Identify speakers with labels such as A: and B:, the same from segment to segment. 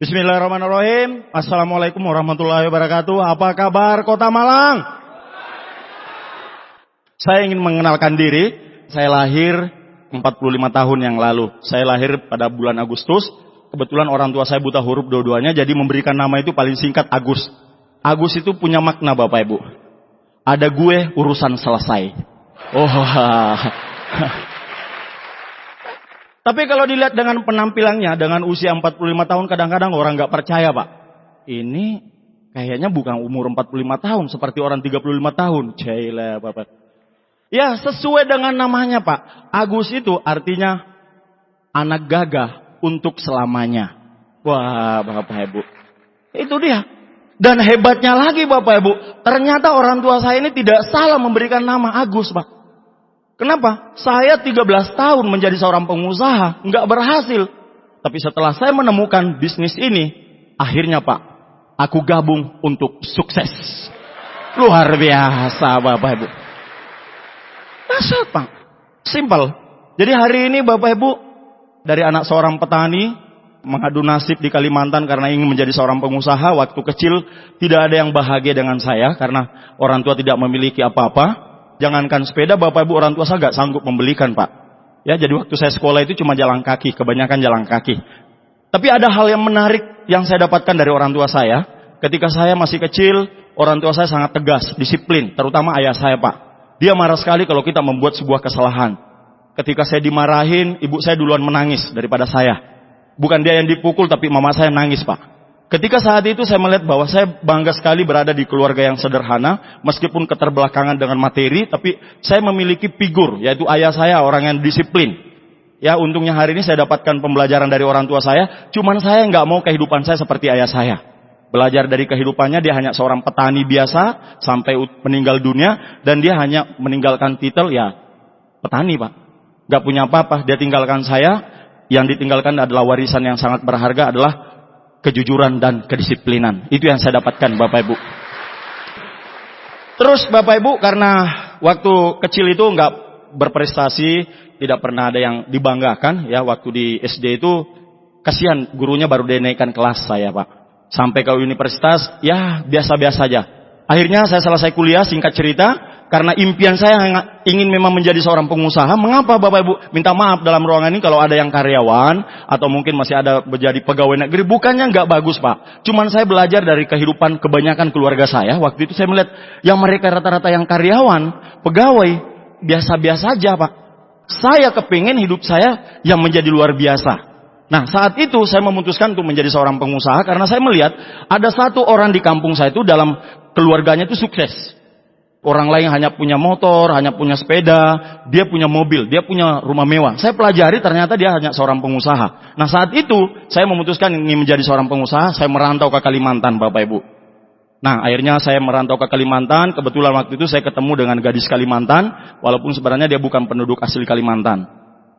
A: Bismillahirrahmanirrahim. Assalamualaikum warahmatullahi wabarakatuh. Apa kabar Kota Malang? Saya ingin mengenalkan diri. Saya lahir 45 tahun yang lalu. Saya lahir pada bulan Agustus. Kebetulan orang tua saya buta huruf dua-duanya, jadi memberikan nama itu paling singkat Agus. Agus itu punya makna Bapak Ibu. Ada gue, urusan selesai. Oh. Tapi kalau dilihat dengan penampilannya, dengan usia 45 tahun, kadang-kadang orang gak percaya Pak. Ini kayaknya bukan umur 45 tahun, seperti orang 35 tahun. Cailah Bapak. Ya sesuai dengan namanya Pak. Agus itu artinya anak gagah untuk selamanya. Wah Bapak Ibu. Itu dia. Dan hebatnya lagi Bapak Ibu. Ternyata orang tua saya ini tidak salah memberikan nama Agus Pak. Kenapa? Saya 13 tahun menjadi seorang pengusaha, nggak berhasil. Tapi setelah saya menemukan bisnis ini, akhirnya Pak, aku gabung untuk sukses. Luar biasa Bapak Ibu. Dasar Pak, simple. Jadi hari ini Bapak Ibu, dari anak seorang petani, mengadu nasib di Kalimantan karena ingin menjadi seorang pengusaha. Waktu kecil tidak ada yang bahagia dengan saya, karena orang tua tidak memiliki apa-apa. Jangankan sepeda, Bapak Ibu, orang tua saya gak sanggup membelikan Pak. Ya, jadi waktu saya sekolah itu cuma jalan kaki, kebanyakan jalan kaki. Tapi ada hal yang menarik yang saya dapatkan dari orang tua saya. Ketika saya masih kecil, orang tua saya sangat tegas, disiplin, terutama ayah saya Pak. Dia marah sekali kalau kita membuat sebuah kesalahan. Ketika saya dimarahin, ibu saya duluan menangis daripada saya. Bukan dia yang dipukul, tapi mama saya nangis Pak. Ketika saat itu saya melihat bahwa saya bangga sekali berada di keluarga yang sederhana, meskipun keterbelakangan dengan materi, tapi saya memiliki figur, yaitu ayah saya orang yang disiplin. Ya, untungnya hari ini saya dapatkan pembelajaran dari orang tua saya, cuman saya nggak mau kehidupan saya seperti ayah saya. Belajar dari kehidupannya, dia hanya seorang petani biasa sampai meninggal dunia, dan dia hanya meninggalkan titel ya petani Pak. Nggak punya apa-apa, dia tinggalkan saya, yang ditinggalkan adalah warisan yang sangat berharga, adalah kejujuran dan kedisiplinan. Itu yang saya dapatkan Bapak Ibu. Terus Bapak Ibu, karena waktu kecil itu nggak berprestasi, tidak pernah ada yang dibanggakan. Ya, waktu di SD itu kasihan gurunya baru dinaikkan kelas saya Pak. Sampai ke universitas, ya biasa-biasa saja. Akhirnya saya selesai kuliah, singkat cerita, karena impian saya ingin memang menjadi seorang pengusaha. Mengapa Bapak Ibu? Minta maaf dalam ruangan ini kalau ada yang karyawan atau mungkin masih ada menjadi pegawai negeri. Bukannya nggak bagus Pak. Cuman saya belajar dari kehidupan kebanyakan keluarga saya. Waktu itu saya melihat yang mereka rata-rata yang karyawan, pegawai, biasa-biasa aja Pak. Saya kepingin hidup saya yang menjadi luar biasa. Nah saat itu saya memutuskan untuk menjadi seorang pengusaha karena saya melihat ada satu orang di kampung saya itu dalam keluarganya itu sukses. Orang lain hanya punya motor, hanya punya sepeda, dia punya mobil, dia punya rumah mewah. Saya pelajari ternyata dia hanya seorang pengusaha. Nah saat itu saya memutuskan ingin menjadi seorang pengusaha, saya merantau ke Kalimantan Bapak Ibu. Nah akhirnya saya merantau ke Kalimantan, kebetulan waktu itu saya ketemu dengan gadis Kalimantan, walaupun sebenarnya dia bukan penduduk asli Kalimantan.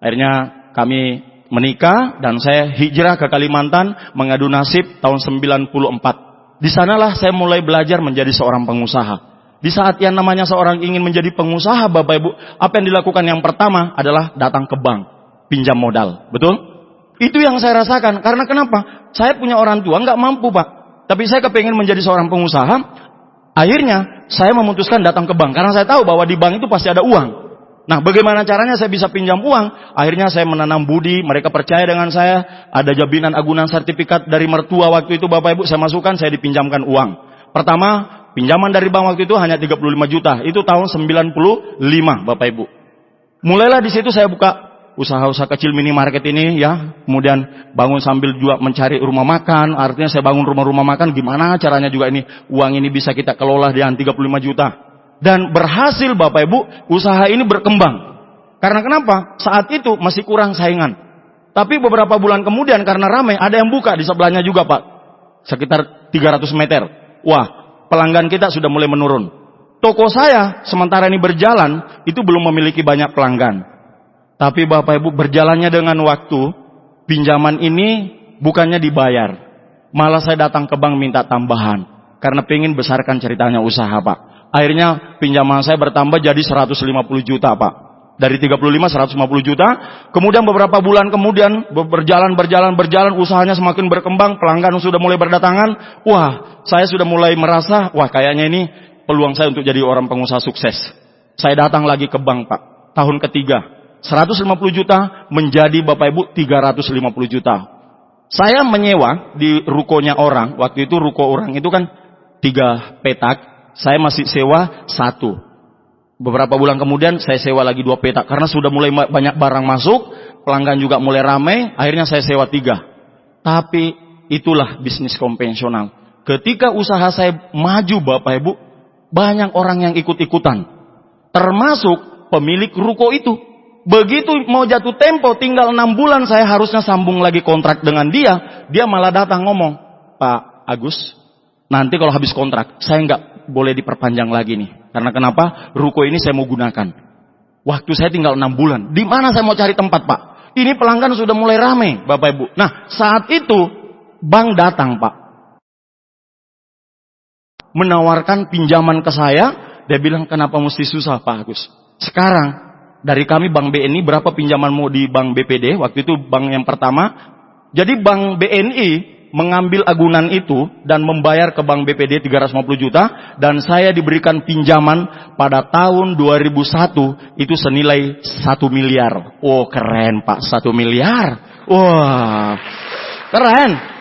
A: Akhirnya kami menikah dan saya hijrah ke Kalimantan mengadu nasib tahun 94. Di sanalah saya mulai belajar menjadi seorang pengusaha. Di saat yang namanya seorang ingin menjadi pengusaha Bapak Ibu, apa yang dilakukan yang pertama adalah datang ke bank, pinjam modal. Betul? Itu yang saya rasakan. Karena kenapa? Saya punya orang tua nggak mampu Pak. Tapi saya kepingin menjadi seorang pengusaha. Akhirnya saya memutuskan datang ke bank. Karena saya tahu bahwa di bank itu pasti ada uang. Nah bagaimana caranya saya bisa pinjam uang? Akhirnya saya menanam budi, mereka percaya dengan saya. Ada jaminan agunan sertifikat dari mertua waktu itu Bapak Ibu, saya masukkan, saya dipinjamkan uang. Pertama, pinjaman dari bank waktu itu hanya 35 juta. Itu tahun 95 Bapak Ibu. Mulailah di situ saya buka usaha-usaha kecil minimarket ini ya. Kemudian bangun sambil juga mencari rumah makan. Artinya saya bangun rumah-rumah makan. Gimana caranya juga ini uang ini bisa kita kelola dengan 35 juta. Dan berhasil Bapak Ibu, usaha ini berkembang. Karena kenapa? Saat itu masih kurang saingan. Tapi beberapa bulan kemudian karena ramai, ada yang buka di sebelahnya juga Pak. Sekitar 300 meter. Wah, pelanggan kita sudah mulai menurun. Toko saya sementara ini berjalan, itu belum memiliki banyak pelanggan. Tapi Bapak Ibu, berjalannya dengan waktu, pinjaman ini bukannya dibayar. Malah saya datang ke bank minta tambahan. Karena pengen besarkan ceritanya usaha Pak. Akhirnya pinjaman saya bertambah jadi 150 juta Pak. Dari 35 150 juta. Kemudian beberapa bulan kemudian berjalan, usahanya semakin berkembang, pelanggan sudah mulai berdatangan. Wah, saya sudah mulai merasa, wah kayaknya ini peluang saya untuk jadi orang pengusaha sukses. Saya datang lagi ke bank, Pak. Tahun ketiga, 150 juta menjadi Bapak Ibu 350 juta. Saya menyewa di rukonya orang. Waktu itu ruko orang itu kan 3 petak. Saya masih sewa 1. Beberapa bulan kemudian saya sewa lagi 2 petak. Karena sudah mulai banyak barang masuk, pelanggan juga mulai ramai, akhirnya saya sewa 3. Tapi itulah bisnis konvensional. Ketika usaha saya maju Bapak Ibu, banyak orang yang ikut-ikutan. Termasuk pemilik ruko itu. Begitu mau jatuh tempo, tinggal 6 bulan saya harusnya sambung lagi kontrak dengan dia. Dia malah datang ngomong, Pak Agus, nanti kalau habis kontrak, saya nggak boleh diperpanjang lagi nih. Karena kenapa? Ruko ini saya mau gunakan. Waktu saya tinggal 6 bulan. Di mana saya mau cari tempat, Pak? Ini pelanggan sudah mulai ramai, Bapak Ibu. Nah, saat itu bank datang, Pak. Menawarkan pinjaman ke saya. Dia bilang, kenapa mesti susah, Pak Agus? Sekarang, dari kami Bank BNI, berapa pinjamanmu di Bank BPD? Waktu itu bank yang pertama. Jadi Bank BNI mengambil agunan itu dan membayar ke Bank BPD 350 juta. Dan saya diberikan pinjaman pada tahun 2001 itu senilai 1 miliar. Oh keren Pak, 1 miliar. Wah keren.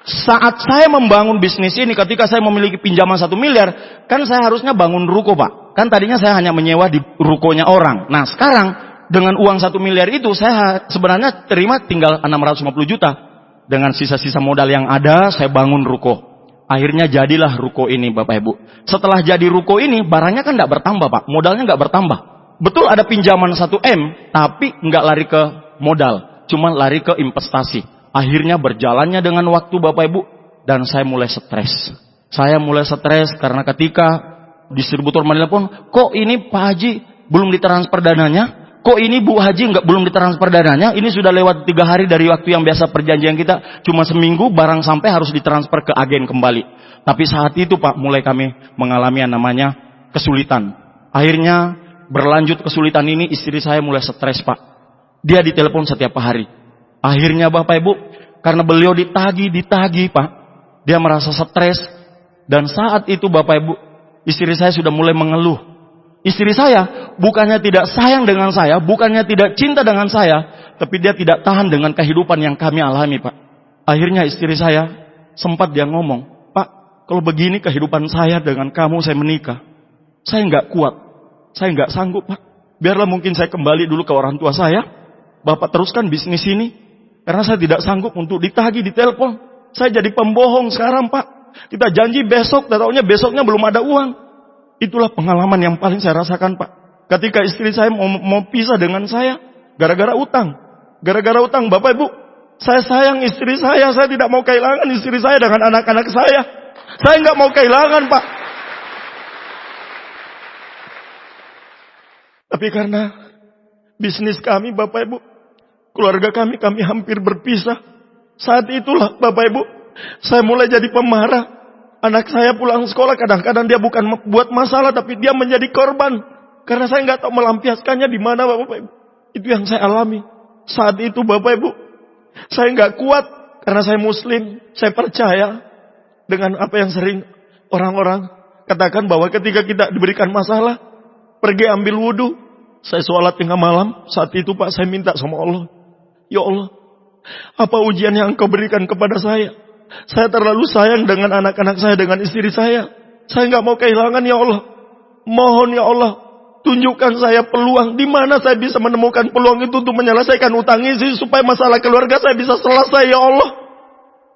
A: Saat saya membangun bisnis ini, ketika saya memiliki pinjaman 1 miliar, kan saya harusnya bangun ruko Pak. Kan tadinya saya hanya menyewa di rukonya orang. Nah sekarang dengan uang 1 miliar itu saya sebenarnya terima tinggal 650 juta. Dengan sisa-sisa modal yang ada, saya bangun ruko. Akhirnya jadilah ruko ini Bapak Ibu. Setelah jadi ruko ini, barangnya kan nggak bertambah Pak. Modalnya nggak bertambah. Betul ada pinjaman 1 M, tapi nggak lari ke modal. Cuma lari ke investasi. Akhirnya berjalannya dengan waktu Bapak Ibu. Dan saya mulai stres. Saya mulai stres karena ketika distributor menelpon, kok ini Pak Haji belum ditransfer dananya? Kok ini Bu Haji belum ditransfer dananya? Ini sudah lewat 3 hari dari waktu yang biasa perjanjian kita. Cuma seminggu barang sampai harus ditransfer ke agen kembali. Tapi saat itu Pak, mulai kami mengalami yang namanya kesulitan. Akhirnya berlanjut kesulitan ini, istri saya mulai stres Pak. Dia ditelepon setiap hari. Akhirnya Bapak Ibu, karena beliau ditagih Pak. Dia merasa stres. Dan saat itu Bapak Ibu, istri saya sudah mulai mengeluh. Istri saya bukannya tidak sayang dengan saya, bukannya tidak cinta dengan saya, tapi dia tidak tahan dengan kehidupan yang kami alami Pak. Akhirnya istri saya sempat dia ngomong, Pak, kalau begini kehidupan saya dengan kamu, saya menikah, saya nggak kuat, saya nggak sanggup Pak. Biarlah mungkin saya kembali dulu ke orang tua saya, Bapak teruskan bisnis ini, karena saya tidak sanggup untuk ditagih, ditelepon. Saya jadi pembohong sekarang Pak. Kita janji besok, tahunya besoknya belum ada uang. Itulah pengalaman yang paling saya rasakan Pak. Ketika istri saya mau pisah dengan saya, gara-gara utang. Gara-gara utang, Bapak Ibu, saya sayang istri saya tidak mau kehilangan istri saya dengan anak-anak saya. Saya nggak mau kehilangan Pak. Tapi karena bisnis kami Bapak Ibu, keluarga kami hampir berpisah. Saat itulah Bapak Ibu, saya mulai jadi pemarah. Anak saya pulang sekolah, kadang-kadang dia bukan buat masalah, tapi dia menjadi korban. Karena saya nggak tahu melampiaskannya di mana Bapak Ibu. Itu yang saya alami. Saat itu Bapak Ibu, saya nggak kuat. Karena saya Muslim, saya percaya dengan apa yang sering orang-orang katakan bahwa ketika kita diberikan masalah, pergi ambil wudhu. Saya sholat tengah malam, saat itu Pak saya minta sama Allah. Ya Allah, apa ujian yang Engkau berikan kepada saya? Saya terlalu sayang dengan anak-anak saya, dengan istri saya. Saya nggak mau kehilangan ya Allah. Mohon ya Allah, tunjukkan saya peluang. Di mana saya bisa menemukan peluang itu untuk menyelesaikan utang ini, supaya masalah keluarga saya bisa selesai ya Allah.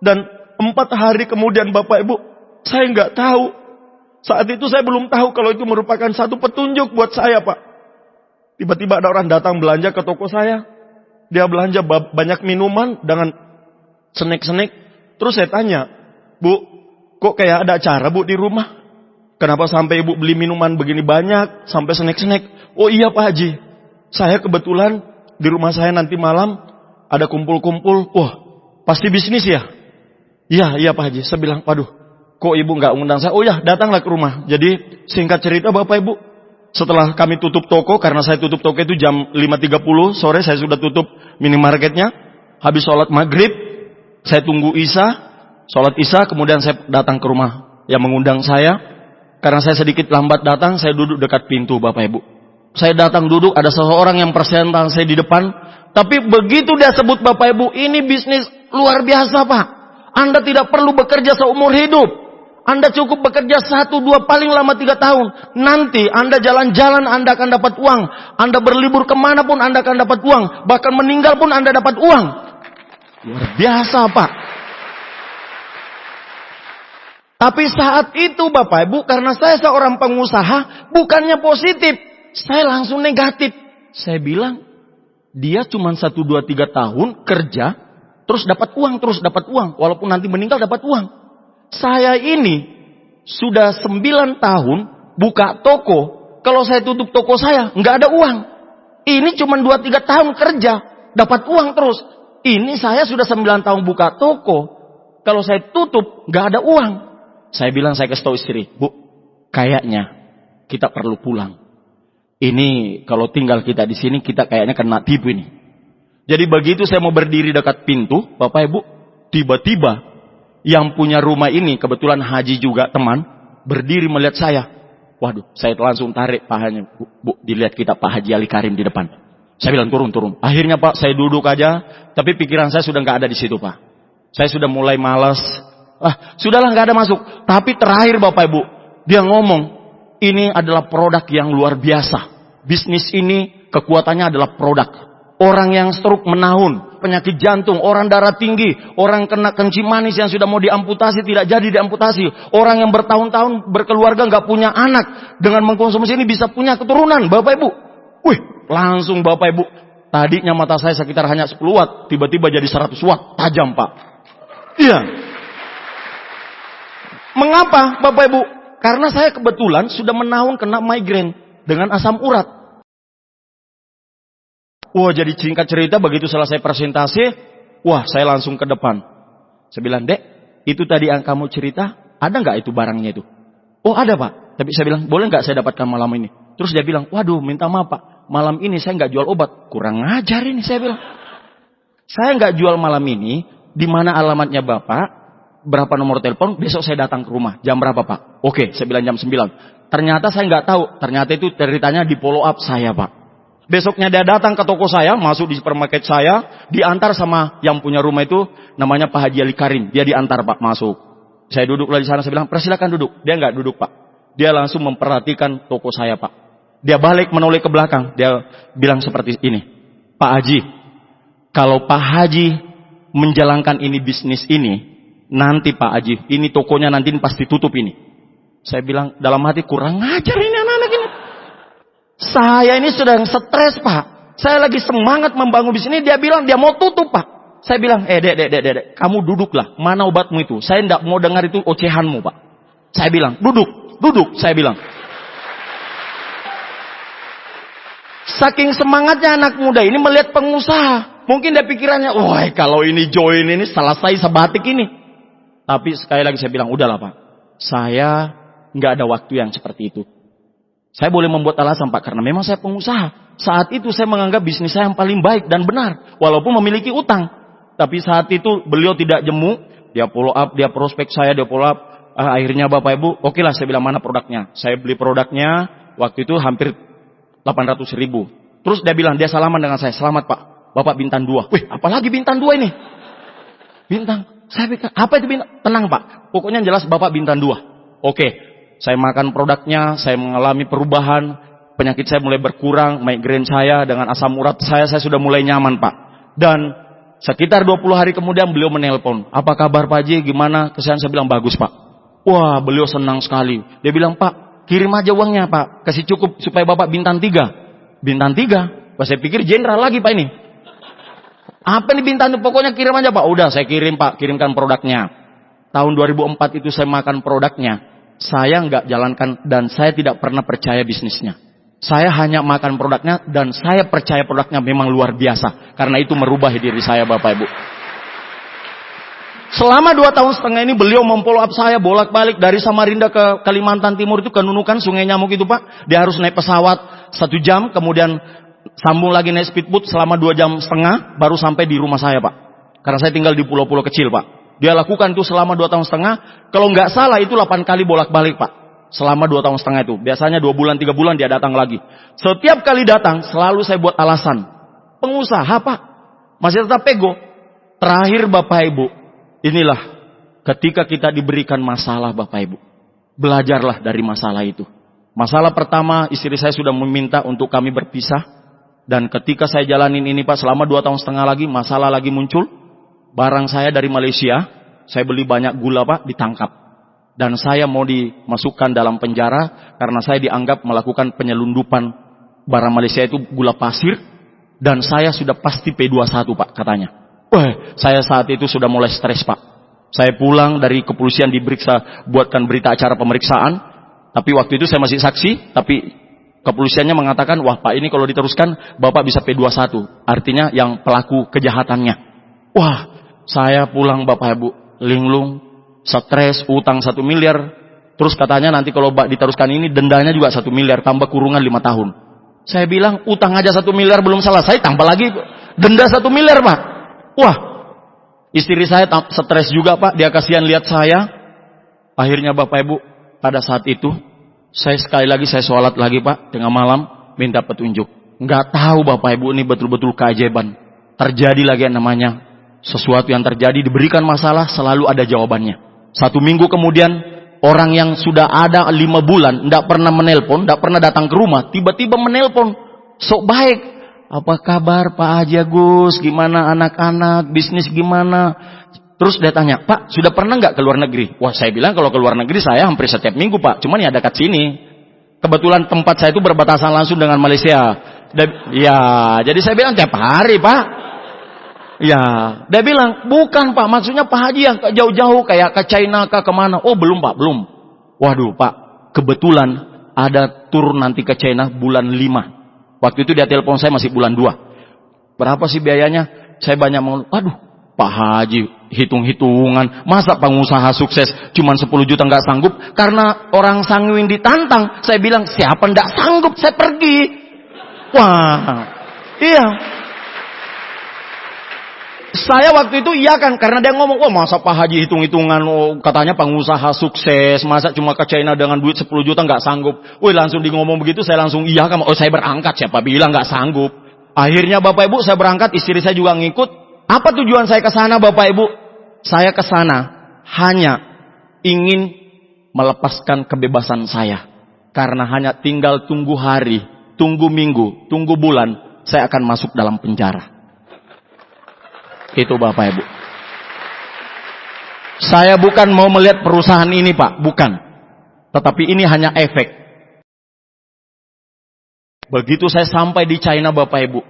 A: Dan 4 hari kemudian Bapak Ibu, saya nggak tahu. Saat itu saya belum tahu kalau itu merupakan satu petunjuk buat saya Pak. Tiba-tiba ada orang datang belanja ke toko saya. Dia belanja banyak minuman dengan snack-snack. Terus saya tanya, Bu, kok kayak ada acara Bu di rumah? Kenapa sampai Ibu beli minuman begini banyak, sampai snack-snack? Oh iya Pak Haji, saya kebetulan di rumah saya nanti malam ada kumpul-kumpul. Wah, pasti bisnis ya? Iya Pak Haji. Saya bilang, waduh, kok Ibu nggak undang saya? Oh ya, datanglah ke rumah. Jadi singkat cerita Bapak Ibu, Setelah kami tutup toko, karena saya tutup toko itu jam 5.30 sore, saya sudah tutup minimarketnya. Habis sholat maghrib, saya tunggu Isya, sholat Isya, kemudian saya datang ke rumah yang mengundang saya. Karena saya sedikit lambat datang, saya duduk dekat pintu Bapak Ibu. Saya datang duduk, ada seseorang yang presentasi saya di depan. Tapi begitu dia sebut Bapak Ibu, ini bisnis luar biasa Pak. Anda tidak perlu bekerja seumur hidup. Anda cukup bekerja 1, 2, paling lama 3 tahun. Nanti Anda jalan-jalan, Anda akan dapat uang. Anda berlibur kemana pun Anda akan dapat uang. Bahkan meninggal pun Anda dapat uang. Luar biasa Pak. Tapi saat itu Bapak Ibu, karena saya seorang pengusaha, bukannya positif. Saya langsung negatif. Saya bilang, dia cuma 1, 2, 3 tahun kerja, terus dapat uang. Walaupun nanti meninggal dapat uang. Saya ini sudah 9 tahun buka toko. Kalau saya tutup toko saya, nggak ada uang. Ini cuma 2-3 tahun kerja, dapat uang terus. Ini saya sudah 9 tahun buka toko. Kalau saya tutup, nggak ada uang. Saya bilang, saya kasih tahu istri, Bu, kayaknya kita perlu pulang. Ini kalau tinggal kita di sini, kita kayaknya kena tipu ini. Jadi begitu saya mau berdiri dekat pintu, Bapak Ibu, tiba-tiba yang punya rumah ini, kebetulan haji juga teman, berdiri melihat saya. Waduh, saya langsung tarik pahanya. Bu, dilihat kita Pak Haji Ali Karim di depan. Saya bilang turun. Akhirnya Pak, saya duduk aja, tapi pikiran saya sudah nggak ada di situ Pak. Saya sudah mulai malas. Sudahlah nggak ada masuk. Tapi terakhir Bapak Ibu, dia ngomong, ini adalah produk yang luar biasa. Bisnis ini kekuatannya adalah produk. Orang yang stroke menahun, penyakit jantung, orang darah tinggi, orang kena kencing manis yang sudah mau diamputasi tidak jadi diamputasi, orang yang bertahun-tahun berkeluarga nggak punya anak, dengan mengkonsumsi ini bisa punya keturunan, Bapak Ibu. Wih, langsung Bapak Ibu, tadinya mata saya sekitar hanya 10 watt, tiba-tiba jadi 100 watt, tajam Pak. Iya. Mengapa Bapak Ibu? Karena saya kebetulan sudah menahun kena migrain dengan asam urat. Wah, jadi singkat cerita, begitu selesai presentasi, wah, saya langsung ke depan. Saya bilang, Dek, itu tadi yang kamu cerita, ada nggak itu barangnya itu? Oh, ada Pak. Tapi saya bilang, boleh nggak saya dapatkan malam ini? Terus dia bilang, waduh, minta maaf Pak, malam ini saya nggak jual obat. Kurang ajar ini, saya bilang. Saya nggak jual malam ini, di mana alamatnya Bapak, berapa nomor telepon, besok saya datang ke rumah. Jam berapa Pak? Oke, saya bilang jam 9. Ternyata saya nggak tahu, ternyata itu ceritanya di follow up saya Pak. Besoknya dia datang ke toko saya, masuk di supermarket saya, diantar sama yang punya rumah itu, namanya Pak Haji Ali Karim. Dia diantar Pak, masuk. Saya duduklah di sana, saya bilang, persilakan duduk. Dia nggak duduk Pak. Dia langsung memperhatikan toko saya Pak. Dia balik menoleh ke belakang. Dia bilang seperti ini, Pak Haji, kalau Pak Haji menjalankan ini bisnis ini, nanti Pak Haji, ini tokonya nanti pasti tutup ini. Saya bilang dalam hati, kurang ajar ini anak-anak ini. Saya ini sedang stres Pak. Saya lagi semangat membangun bisnis ini. Dia bilang dia mau tutup Pak. Saya bilang, dek, kamu duduklah. Mana obatmu itu? Saya tidak mau dengar itu ocehanmu Pak. Saya bilang, duduk. Saya bilang. Saking semangatnya anak muda ini melihat pengusaha. Mungkin dia pikirannya, wah kalau ini join ini selesai sebatik ini. Tapi sekali lagi saya bilang, udahlah Pak. Saya nggak ada waktu yang seperti itu. Saya boleh membuat alasan Pak, karena memang saya pengusaha. Saat itu saya menganggap bisnis saya yang paling baik dan benar, walaupun memiliki utang. Tapi saat itu beliau tidak jemu, dia follow up, dia prospek saya, dia follow up. Akhirnya Bapak Ibu, oke lah saya bilang mana produknya. Saya beli produknya, waktu itu hampir 800.000. Terus dia bilang, dia salaman dengan saya, selamat Pak, Bapak bintang 2. Wih, apalagi bintang 2 ini? Bintang, saya pikir, apa itu bintang? Tenang Pak, pokoknya jelas Bapak bintang 2. Oke. Saya makan produknya, saya mengalami perubahan, penyakit saya mulai berkurang, migrain saya dengan asam urat saya sudah mulai nyaman Pak. Dan sekitar 20 hari kemudian beliau menelpon, apa kabar Pak Haji, gimana kesehatan? Saya bilang bagus Pak. Wah, beliau senang sekali. Dia bilang, Pak, kirim aja uangnya Pak, kasih cukup supaya Bapak bintang 3. Bintang 3? Pak, saya pikir jenderal lagi Pak ini. Apa nih bintang, pokoknya kirim aja Pak. Udah saya kirim Pak, kirimkan produknya. Tahun 2004 itu saya makan produknya. Saya nggak jalankan dan saya tidak pernah percaya bisnisnya. Saya hanya makan produknya dan saya percaya produknya memang luar biasa. Karena itu merubah diri saya Bapak Ibu. Selama 2 tahun setengah ini beliau memfollow up saya bolak-balik dari Samarinda ke Kalimantan Timur itu ke Nunukan, Sungai Nyamuk itu Pak. Dia harus naik pesawat 1 jam, kemudian sambung lagi naik speedboat selama 2 jam setengah baru sampai di rumah saya Pak. Karena saya tinggal di pulau-pulau kecil Pak. Dia lakukan itu selama 2 tahun setengah. Kalau nggak salah itu 8 kali bolak-balik Pak. Selama 2 tahun setengah itu. Biasanya 2 bulan, 3 bulan dia datang lagi. Setiap kali datang selalu saya buat alasan. Pengusaha Pak. Masih tetap pego. Terakhir Bapak Ibu. Inilah ketika kita diberikan masalah Bapak Ibu. Belajarlah dari masalah itu. Masalah pertama, istri saya sudah meminta untuk kami berpisah. Dan ketika saya jalanin ini Pak, selama 2 tahun setengah lagi, masalah lagi muncul. Barang saya dari Malaysia, saya beli banyak gula Pak, ditangkap. Dan saya mau dimasukkan dalam penjara, karena saya dianggap melakukan penyelundupan barang Malaysia itu gula pasir. Dan saya sudah pasti P21 Pak katanya. Saya saat itu sudah mulai stres Pak. Saya pulang dari kepolisian diperiksa, buatkan berita acara pemeriksaan. Tapi waktu itu saya masih saksi, tapi kepolisiannya mengatakan, wah Pak ini kalau diteruskan, Bapak bisa P21. Artinya yang pelaku kejahatannya. Wah, saya pulang Bapak Ibu, linglung, stres, utang 1 miliar. Terus katanya nanti kalau diteruskan ini, dendanya juga 1 miliar, tambah kurungan 5 tahun. Saya bilang, utang aja 1 miliar belum selesai, tambah lagi denda 1 miliar Pak. Wah, istri saya stres juga Pak, dia kasihan lihat saya. Akhirnya Bapak Ibu, pada saat itu, saya sekali lagi saya sholat lagi Pak, tengah malam, minta petunjuk. Nggak tahu Bapak Ibu ini betul-betul keajaiban. Terjadi lagi yang namanya, sesuatu yang terjadi, diberikan masalah, selalu ada jawabannya. 1 minggu kemudian, orang yang sudah ada 5 bulan, nggak pernah menelpon, nggak pernah datang ke rumah, tiba-tiba menelpon, sok baik. Apa kabar Pak Haji Agus? Gimana anak-anak? Bisnis gimana? Terus dia tanya, Pak sudah pernah nggak ke luar negeri? Wah saya bilang kalau ke luar negeri saya hampir setiap minggu Pak. Cuman ya dekat sini. Kebetulan tempat saya itu berbatasan langsung dengan Malaysia. Ya, jadi saya bilang tiap hari Pak. Ya, dia bilang bukan Pak. Maksudnya Pak Haji yang jauh-jauh kayak ke China ke kemana? Oh belum Pak, belum. Waduh Pak, kebetulan ada tur nanti ke China bulan 5. Waktu itu dia telepon saya masih bulan 2. Berapa sih biayanya? Saya banyak aduh Pak Haji, hitung-hitungan. Masa pengusaha sukses cuma 10 juta nggak sanggup? Karena orang sanguin ditantang. Saya bilang siapa nggak sanggup, saya pergi. Wah, iya. Saya waktu itu iya kan, karena dia ngomong, wah masa Pak Haji hitung-hitungan, oh, katanya pengusaha sukses, masa cuma ke China dengan duit 10 juta nggak sanggup. Wih langsung di ngomong begitu, saya langsung iya kan, oh saya berangkat, siapa bilang nggak sanggup. Akhirnya Bapak Ibu saya berangkat, istri saya juga ngikut. Apa tujuan saya ke sana Bapak Ibu? Saya ke sana hanya ingin melepaskan kebebasan saya. Karena hanya tinggal tunggu hari, tunggu minggu, tunggu bulan, saya akan masuk dalam penjara. Itu Bapak Ibu. Saya bukan mau melihat perusahaan ini Pak, bukan. Tetapi ini hanya efek. Begitu saya sampai di China Bapak Ibu,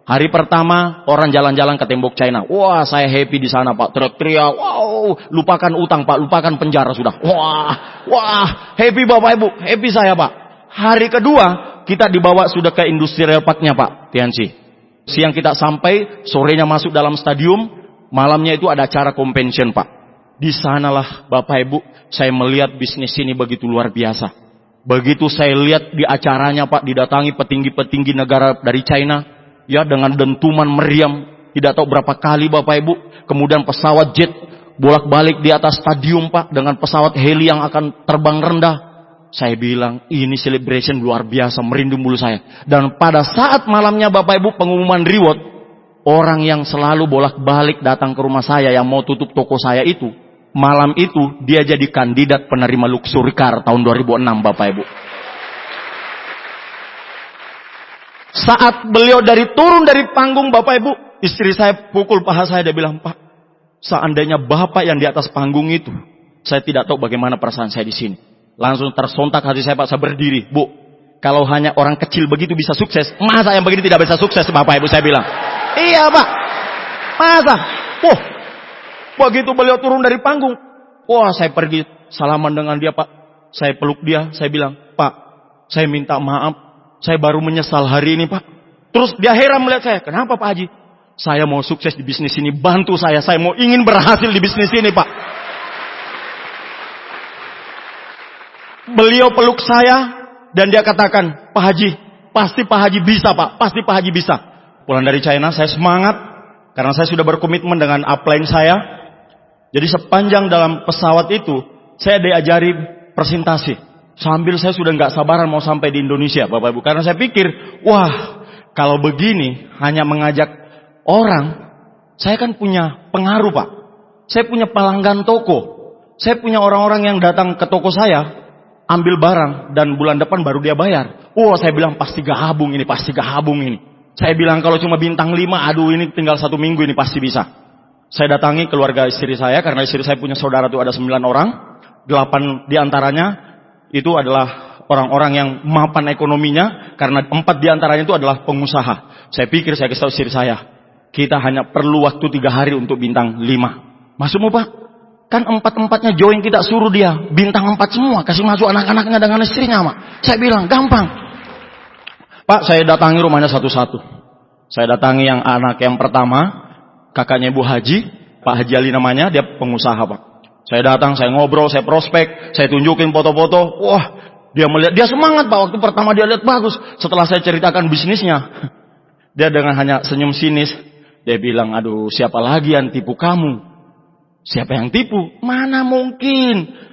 A: hari pertama orang jalan-jalan ke tembok China. Wah saya happy di sana Pak, teriak-teriak. Wow, lupakan utang Pak, lupakan penjara sudah. Wah, happy Bapak Ibu, happy saya Pak. Hari kedua kita dibawa sudah ke industrial parknya Pak, Tianxi. Siang kita sampai, sorenya masuk dalam stadium, malamnya itu ada acara convention Pak. Di sanalah Bapak Ibu, saya melihat bisnis ini begitu luar biasa. Begitu saya lihat di acaranya Pak, didatangi petinggi-petinggi negara dari China, ya dengan dentuman meriam, tidak tahu berapa kali Bapak Ibu. Kemudian pesawat jet bolak-balik di atas stadium Pak, dengan pesawat heli yang akan terbang rendah. Saya bilang, ini celebration luar biasa, merinding bulu saya. Dan pada saat malamnya Bapak Ibu pengumuman reward, orang yang selalu bolak-balik datang ke rumah saya yang mau tutup toko saya itu, malam itu dia jadi kandidat penerima luxury car tahun 2006 Bapak Ibu. Saat beliau turun dari panggung Bapak Ibu, istri saya pukul paha saya, dia bilang, Pak, seandainya Bapak yang di atas panggung itu, saya tidak tahu bagaimana perasaan saya di sini. Langsung tersontak hati saya Pak, saya berdiri. Bu, kalau hanya orang kecil begitu bisa sukses, masa yang begini tidak bisa sukses Bapak Ibu, saya bilang. Iya Pak, masa? Begitu beliau turun dari panggung, wah saya pergi salaman dengan dia Pak. Saya peluk dia, saya bilang, Pak, saya minta maaf, saya baru menyesal hari ini Pak. Terus dia heran melihat saya, kenapa Pak Haji? Saya mau sukses di bisnis ini, bantu saya mau ingin berhasil di bisnis ini Pak. Beliau peluk saya, dan dia katakan, Pak Haji, pasti Pak Haji bisa Pak, pasti Pak Haji bisa. Pulang dari China, saya semangat, karena saya sudah berkomitmen dengan upline saya. Jadi sepanjang dalam pesawat itu, saya diajari presentasi. Sambil saya sudah nggak sabaran mau sampai di Indonesia Bapak Ibu. Karena saya pikir, wah kalau begini hanya mengajak orang, saya kan punya pengaruh Pak. Saya punya pelanggan toko. Saya punya orang-orang yang datang ke toko saya, ambil barang, dan bulan depan baru dia bayar. Wah saya bilang pasti gabung ini, pasti gabung ini. Saya bilang kalau cuma bintang 5, aduh ini tinggal 1 minggu ini pasti bisa. Saya datangi keluarga istri saya, karena istri saya punya saudara itu ada 9 orang. 8 diantaranya itu adalah orang-orang yang mapan ekonominya, karena 4 diantaranya itu adalah pengusaha. Saya pikir, saya kasih tahu istri saya, kita hanya perlu waktu 3 hari untuk bintang 5. Masuk Pak? Kan 4-4-nya join, kita suruh dia bintang 4 semua, kasih masuk anak-anaknya dengan istrinya Pak. Saya bilang gampang. Pak, saya datangi rumahnya satu-satu. Saya datangi yang anak yang pertama, kakaknya Ibu Haji, Pak Haji Ali namanya, dia pengusaha Pak. Saya datang, saya ngobrol, saya prospek, saya tunjukin foto-foto. Wah, dia melihat, dia semangat Pak. Waktu pertama dia lihat bagus. Setelah saya ceritakan bisnisnya, dia dengan hanya senyum sinis, dia bilang, aduh siapa lagi yang tipu kamu? Siapa yang tipu? Mana mungkin?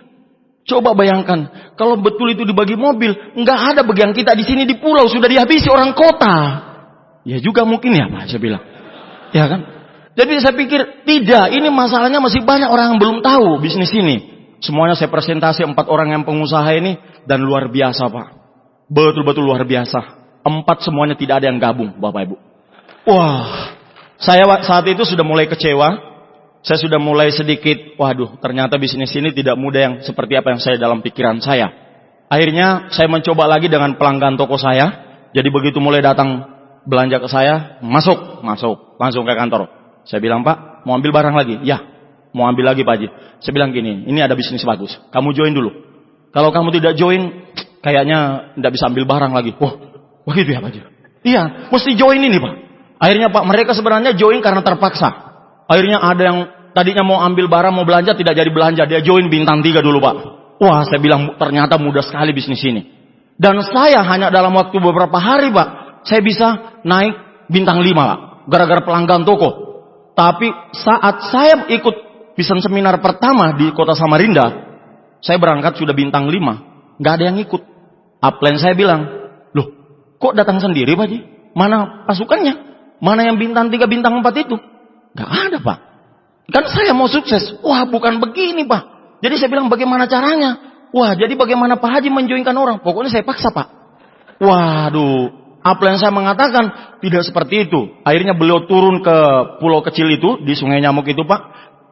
A: Coba bayangkan, kalau betul itu dibagi mobil, nggak ada bagian kita di sini di pulau, sudah dihabisi orang kota. Ya juga mungkin ya Pak, saya bilang. Ya kan? Jadi saya pikir, tidak, ini masalahnya masih banyak orang yang belum tahu bisnis ini. Semuanya saya presentasi 4 orang yang pengusaha ini, dan luar biasa Pak. Betul-betul luar biasa. 4 semuanya tidak ada yang gabung Bapak Ibu. Wah, saya saat itu sudah mulai kecewa. Saya sudah mulai sedikit, waduh ternyata bisnis ini tidak mudah yang seperti apa yang saya dalam pikiran saya. Akhirnya saya mencoba lagi dengan pelanggan toko saya. Jadi begitu mulai datang belanja ke saya, masuk, langsung ke kantor. Saya bilang, Pak, mau ambil barang lagi? Ya, mau ambil lagi Pak Haji. Saya bilang gini, ini ada bisnis bagus, kamu join dulu. Kalau kamu tidak join, kayaknya tidak bisa ambil barang lagi. Wah gitu ya Pak Haji? Iya, mesti join ini Pak. Akhirnya Pak, mereka sebenarnya join karena terpaksa. Akhirnya ada yang tadinya mau ambil barang, mau belanja, tidak jadi belanja. Dia join bintang 3 dulu Pak. Wah saya bilang ternyata mudah sekali bisnis ini. Dan saya hanya dalam waktu beberapa hari Pak, saya bisa naik bintang 5 Pak. Gara-gara pelanggan toko. Tapi saat saya ikut pisan seminar pertama di kota Samarinda, saya berangkat sudah bintang 5. Nggak ada yang ikut. Upline saya bilang, loh kok datang sendiri Pak Haji? Mana pasukannya? Mana yang bintang 3, bintang 4 itu? Gak ada Pak. Kan saya mau sukses. Wah bukan begini Pak. Jadi saya bilang bagaimana caranya? Wah jadi bagaimana Pak Haji menjoinkan orang? Pokoknya saya paksa Pak. Waduh. Upline saya mengatakan tidak seperti itu. Akhirnya beliau turun ke pulau kecil itu, di Sungai Nyamuk itu Pak.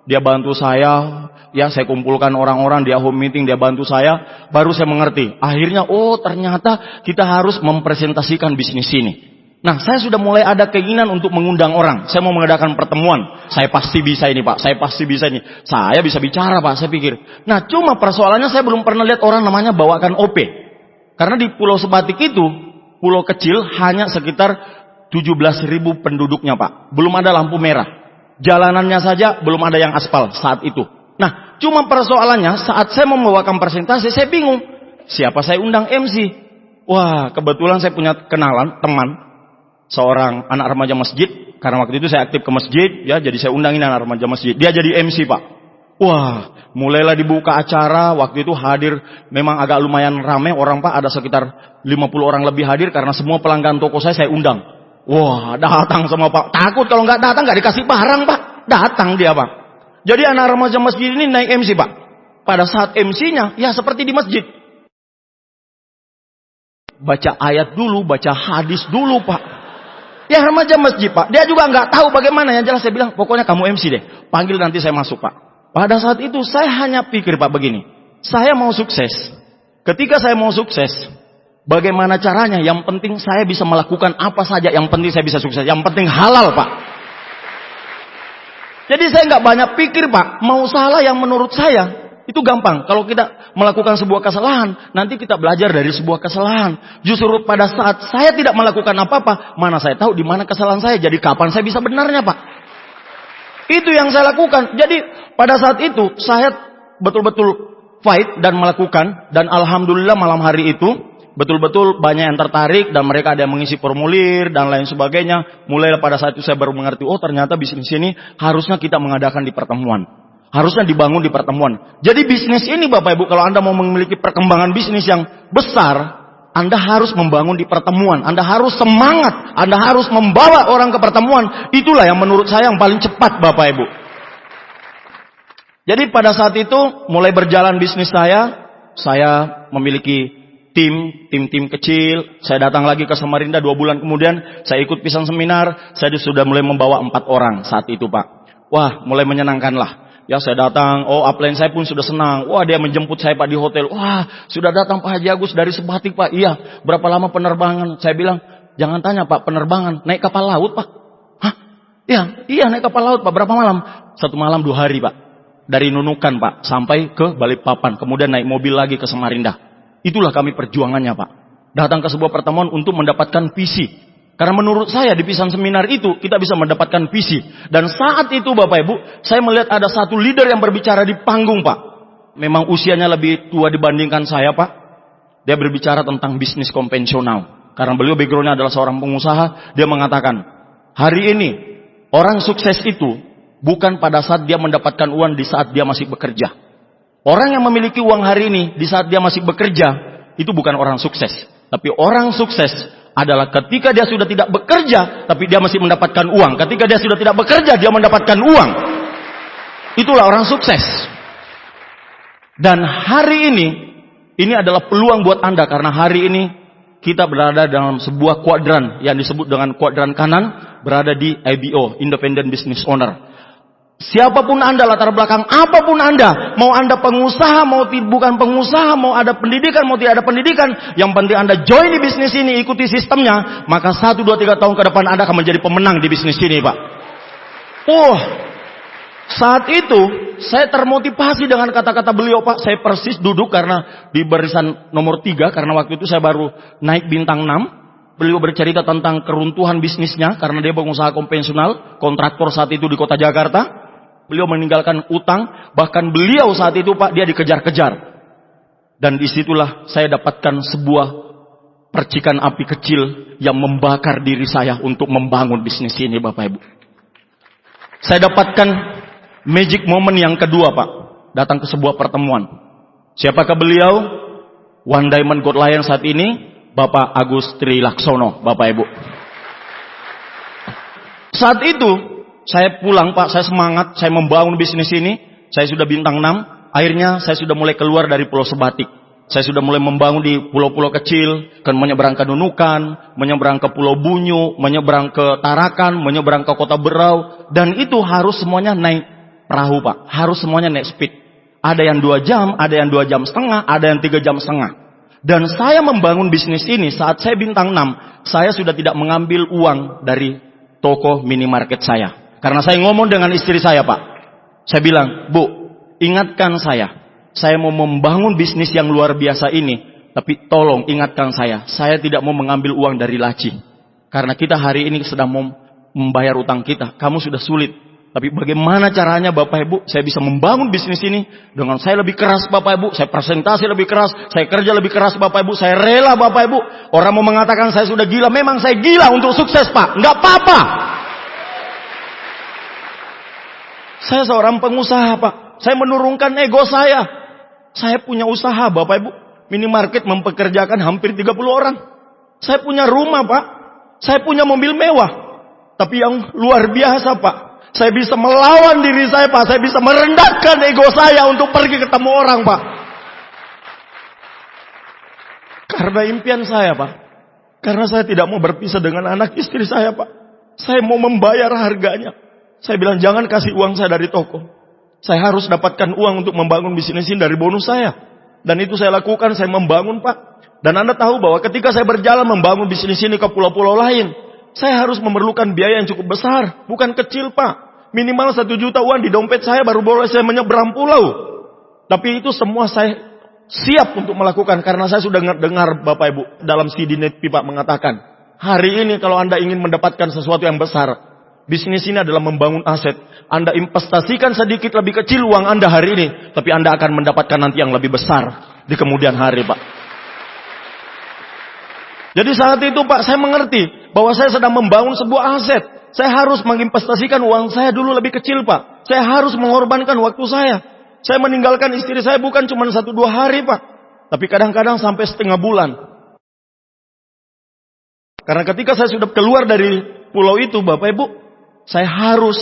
A: Dia bantu saya. Ya saya kumpulkan orang-orang, dia home meeting, dia bantu saya. Baru saya mengerti. Akhirnya oh ternyata kita harus mempresentasikan bisnis ini. Nah, saya sudah mulai ada keinginan untuk mengundang orang. Saya mau mengadakan pertemuan. Saya pasti bisa ini, Pak. Saya pasti bisa ini. Saya bisa bicara, Pak. Saya pikir. Nah, cuma persoalannya saya belum pernah lihat orang namanya bawakan OP. Karena di Pulau Sebatik itu, pulau kecil hanya sekitar 17.000 penduduknya, Pak. Belum ada lampu merah. Jalanannya saja belum ada yang aspal saat itu. Nah, cuma persoalannya saat saya membawakan presentasi, saya bingung. Siapa saya undang MC? Wah, kebetulan saya punya kenalan, teman. Seorang anak remaja masjid, karena waktu itu saya aktif ke masjid, ya, jadi saya undangin anak remaja masjid. Dia jadi MC Pak. Wah, mulailah dibuka acara. Waktu itu hadir, memang agak lumayan ramai orang Pak, ada sekitar 50 orang lebih hadir karena semua pelanggan toko saya undang. Wah, datang semua Pak. Takut kalau nggak datang nggak dikasih barang Pak. Datang dia Pak. Jadi anak remaja masjid ini naik MC Pak. Pada saat MC-nya, ya seperti di masjid. Baca ayat dulu, baca hadis dulu Pak. Ya remaja masjid Pak, dia juga nggak tahu bagaimana. Yang jelas saya bilang, pokoknya kamu MC deh, panggil nanti saya masuk Pak. Pada saat itu saya hanya pikir Pak begini, saya mau sukses. Ketika saya mau sukses, bagaimana caranya? Yang penting saya bisa melakukan apa saja, yang penting saya bisa sukses, yang penting halal Pak. Jadi saya nggak banyak pikir Pak, mau salah yang menurut saya, Itu gampang. Kalau kita melakukan sebuah kesalahan, nanti kita belajar dari sebuah kesalahan. Justru pada saat saya tidak melakukan apa-apa, mana saya tahu di mana kesalahan saya. Jadi kapan saya bisa benarnya, Pak? Itu yang saya lakukan. Jadi pada saat itu saya betul-betul fight dan melakukan. Dan alhamdulillah malam hari itu betul-betul banyak yang tertarik dan mereka ada yang mengisi formulir dan lain sebagainya. Mulai pada saat itu saya baru mengerti, oh ternyata bisnis ini harusnya kita mengadakan di pertemuan. Harusnya dibangun di pertemuan. Jadi bisnis ini Bapak Ibu, kalau Anda mau memiliki perkembangan bisnis yang besar, Anda harus membangun di pertemuan. Anda harus semangat. Anda harus membawa orang ke pertemuan. Itulah yang menurut saya yang paling cepat Bapak Ibu. Jadi pada saat itu mulai berjalan bisnis saya memiliki tim kecil. Saya datang lagi ke Samarinda 2 bulan kemudian, saya ikut pisang seminar. Saya sudah mulai membawa 4 orang saat itu Pak. Wah, mulai menyenangkan lah. Ya saya datang, upline saya pun sudah senang. Wah dia menjemput saya Pak di hotel. Wah sudah datang Pak Haji Agus dari Sebatik Pak. Iya, berapa lama penerbangan? Saya bilang, jangan tanya Pak, penerbangan. Naik kapal laut Pak. Hah? Iya naik kapal laut Pak. Berapa malam? 1 malam 2 hari Pak. Dari Nunukan Pak, sampai ke Balikpapan. Kemudian naik mobil lagi ke Samarinda. Itulah kami perjuangannya Pak. Datang ke sebuah pertemuan untuk mendapatkan visi. Karena menurut saya di pisang seminar itu kita bisa mendapatkan visi. Dan saat itu Bapak Ibu, saya melihat ada satu leader yang berbicara di panggung Pak. Memang usianya lebih tua dibandingkan saya Pak. Dia berbicara tentang bisnis konvensional. Karena beliau backgroundnya adalah seorang pengusaha. Dia mengatakan, hari ini orang sukses itu bukan pada saat dia mendapatkan uang di saat dia masih bekerja. Orang yang memiliki uang hari ini di saat dia masih bekerja, itu bukan orang sukses. Tapi orang sukses adalah ketika dia sudah tidak bekerja, tapi dia masih mendapatkan uang. Ketika dia sudah tidak bekerja, dia mendapatkan uang. Itulah orang sukses. Dan hari ini adalah peluang buat Anda. Karena hari ini kita berada dalam sebuah kuadran yang disebut dengan kuadran kanan, berada di IBO, Independent Business Owner. Siapapun Anda, latar belakang apapun Anda, mau Anda pengusaha, mau bukan pengusaha, mau ada pendidikan, mau tidak ada pendidikan, yang penting Anda join di bisnis ini, ikuti sistemnya, maka 1, 2, 3 tahun ke depan Anda akan menjadi pemenang di bisnis ini Pak. Saat itu saya termotivasi dengan kata-kata beliau Pak. Saya persis duduk karena di barisan nomor 3, karena waktu itu saya baru naik bintang 6. Beliau bercerita tentang keruntuhan bisnisnya karena dia pengusaha konvensional, kontraktor saat itu di kota Jakarta. Beliau meninggalkan utang, bahkan beliau saat itu Pak, dia dikejar-kejar. Dan disitulah saya dapatkan sebuah percikan api kecil yang membakar diri saya untuk membangun bisnis ini Bapak Ibu. Saya dapatkan magic moment yang kedua Pak, datang ke sebuah pertemuan. Siapakah beliau? One Diamond God Lion saat ini, Bapak Agus Trilaksono, Bapak Ibu. Saat itu saya pulang Pak, saya semangat, saya membangun bisnis ini. Saya sudah bintang 6, akhirnya saya sudah mulai keluar dari Pulau Sebatik. Saya sudah mulai membangun di pulau-pulau kecil, kan menyeberang ke Nunukan, menyeberang ke Pulau Bunyu, menyeberang ke Tarakan, menyeberang ke Kota Berau. Dan itu harus semuanya naik perahu Pak, harus semuanya naik speed. Ada yang 2 jam, ada yang 2 jam setengah, ada yang 3 jam setengah. Dan saya membangun bisnis ini saat saya bintang 6, saya sudah tidak mengambil uang dari toko minimarket saya. Karena saya ngomong dengan istri saya Pak. Saya bilang, Bu, ingatkan saya mau membangun bisnis yang luar biasa ini. Tapi tolong ingatkan saya tidak mau mengambil uang dari laci. Karena kita hari ini sedang mau membayar utang kita. Kamu sudah sulit. Tapi bagaimana caranya Bapak Ibu, saya bisa membangun bisnis ini dengan saya lebih keras Bapak Ibu. Saya presentasi lebih keras, saya kerja lebih keras Bapak Ibu. Saya rela Bapak Ibu. Orang mau mengatakan saya sudah gila, memang saya gila untuk sukses Pak. Nggak apa-apa. Saya seorang pengusaha Pak. Saya menurunkan ego saya. Saya punya usaha Bapak Ibu. Minimarket mempekerjakan hampir 30 orang. Saya punya rumah Pak. Saya punya mobil mewah. Tapi yang luar biasa Pak, saya bisa melawan diri saya Pak. Saya bisa merendahkan ego saya untuk pergi ketemu orang Pak. Karena impian saya Pak. Karena saya tidak mau berpisah dengan anak istri saya Pak. Saya mau membayar harganya. Saya bilang jangan kasih uang saya dari toko. Saya harus dapatkan uang untuk membangun bisnis ini dari bonus saya. Dan itu saya lakukan, saya membangun Pak. Dan Anda tahu bahwa ketika saya berjalan membangun bisnis ini ke pulau-pulau lain, saya harus memerlukan biaya yang cukup besar. Bukan kecil Pak. Minimal 1 juta uang di dompet saya baru boleh saya menyeberang pulau. Tapi itu semua saya siap untuk melakukan karena saya sudah dengar Bapak Ibu dalam CD Net Pak mengatakan, hari ini kalau Anda ingin mendapatkan sesuatu yang besar, bisnis ini adalah membangun aset. Anda investasikan sedikit lebih kecil uang Anda hari ini, tapi Anda akan mendapatkan nanti yang lebih besar di kemudian hari, Pak. Jadi saat itu, Pak, saya mengerti bahwa saya sedang membangun sebuah aset. Saya harus menginvestasikan uang saya dulu lebih kecil, Pak. Saya harus mengorbankan waktu saya. Saya meninggalkan istri saya bukan cuma 1-2 hari, Pak. Tapi kadang-kadang sampai setengah bulan. Karena ketika saya sudah keluar dari pulau itu, Bapak Ibu, saya harus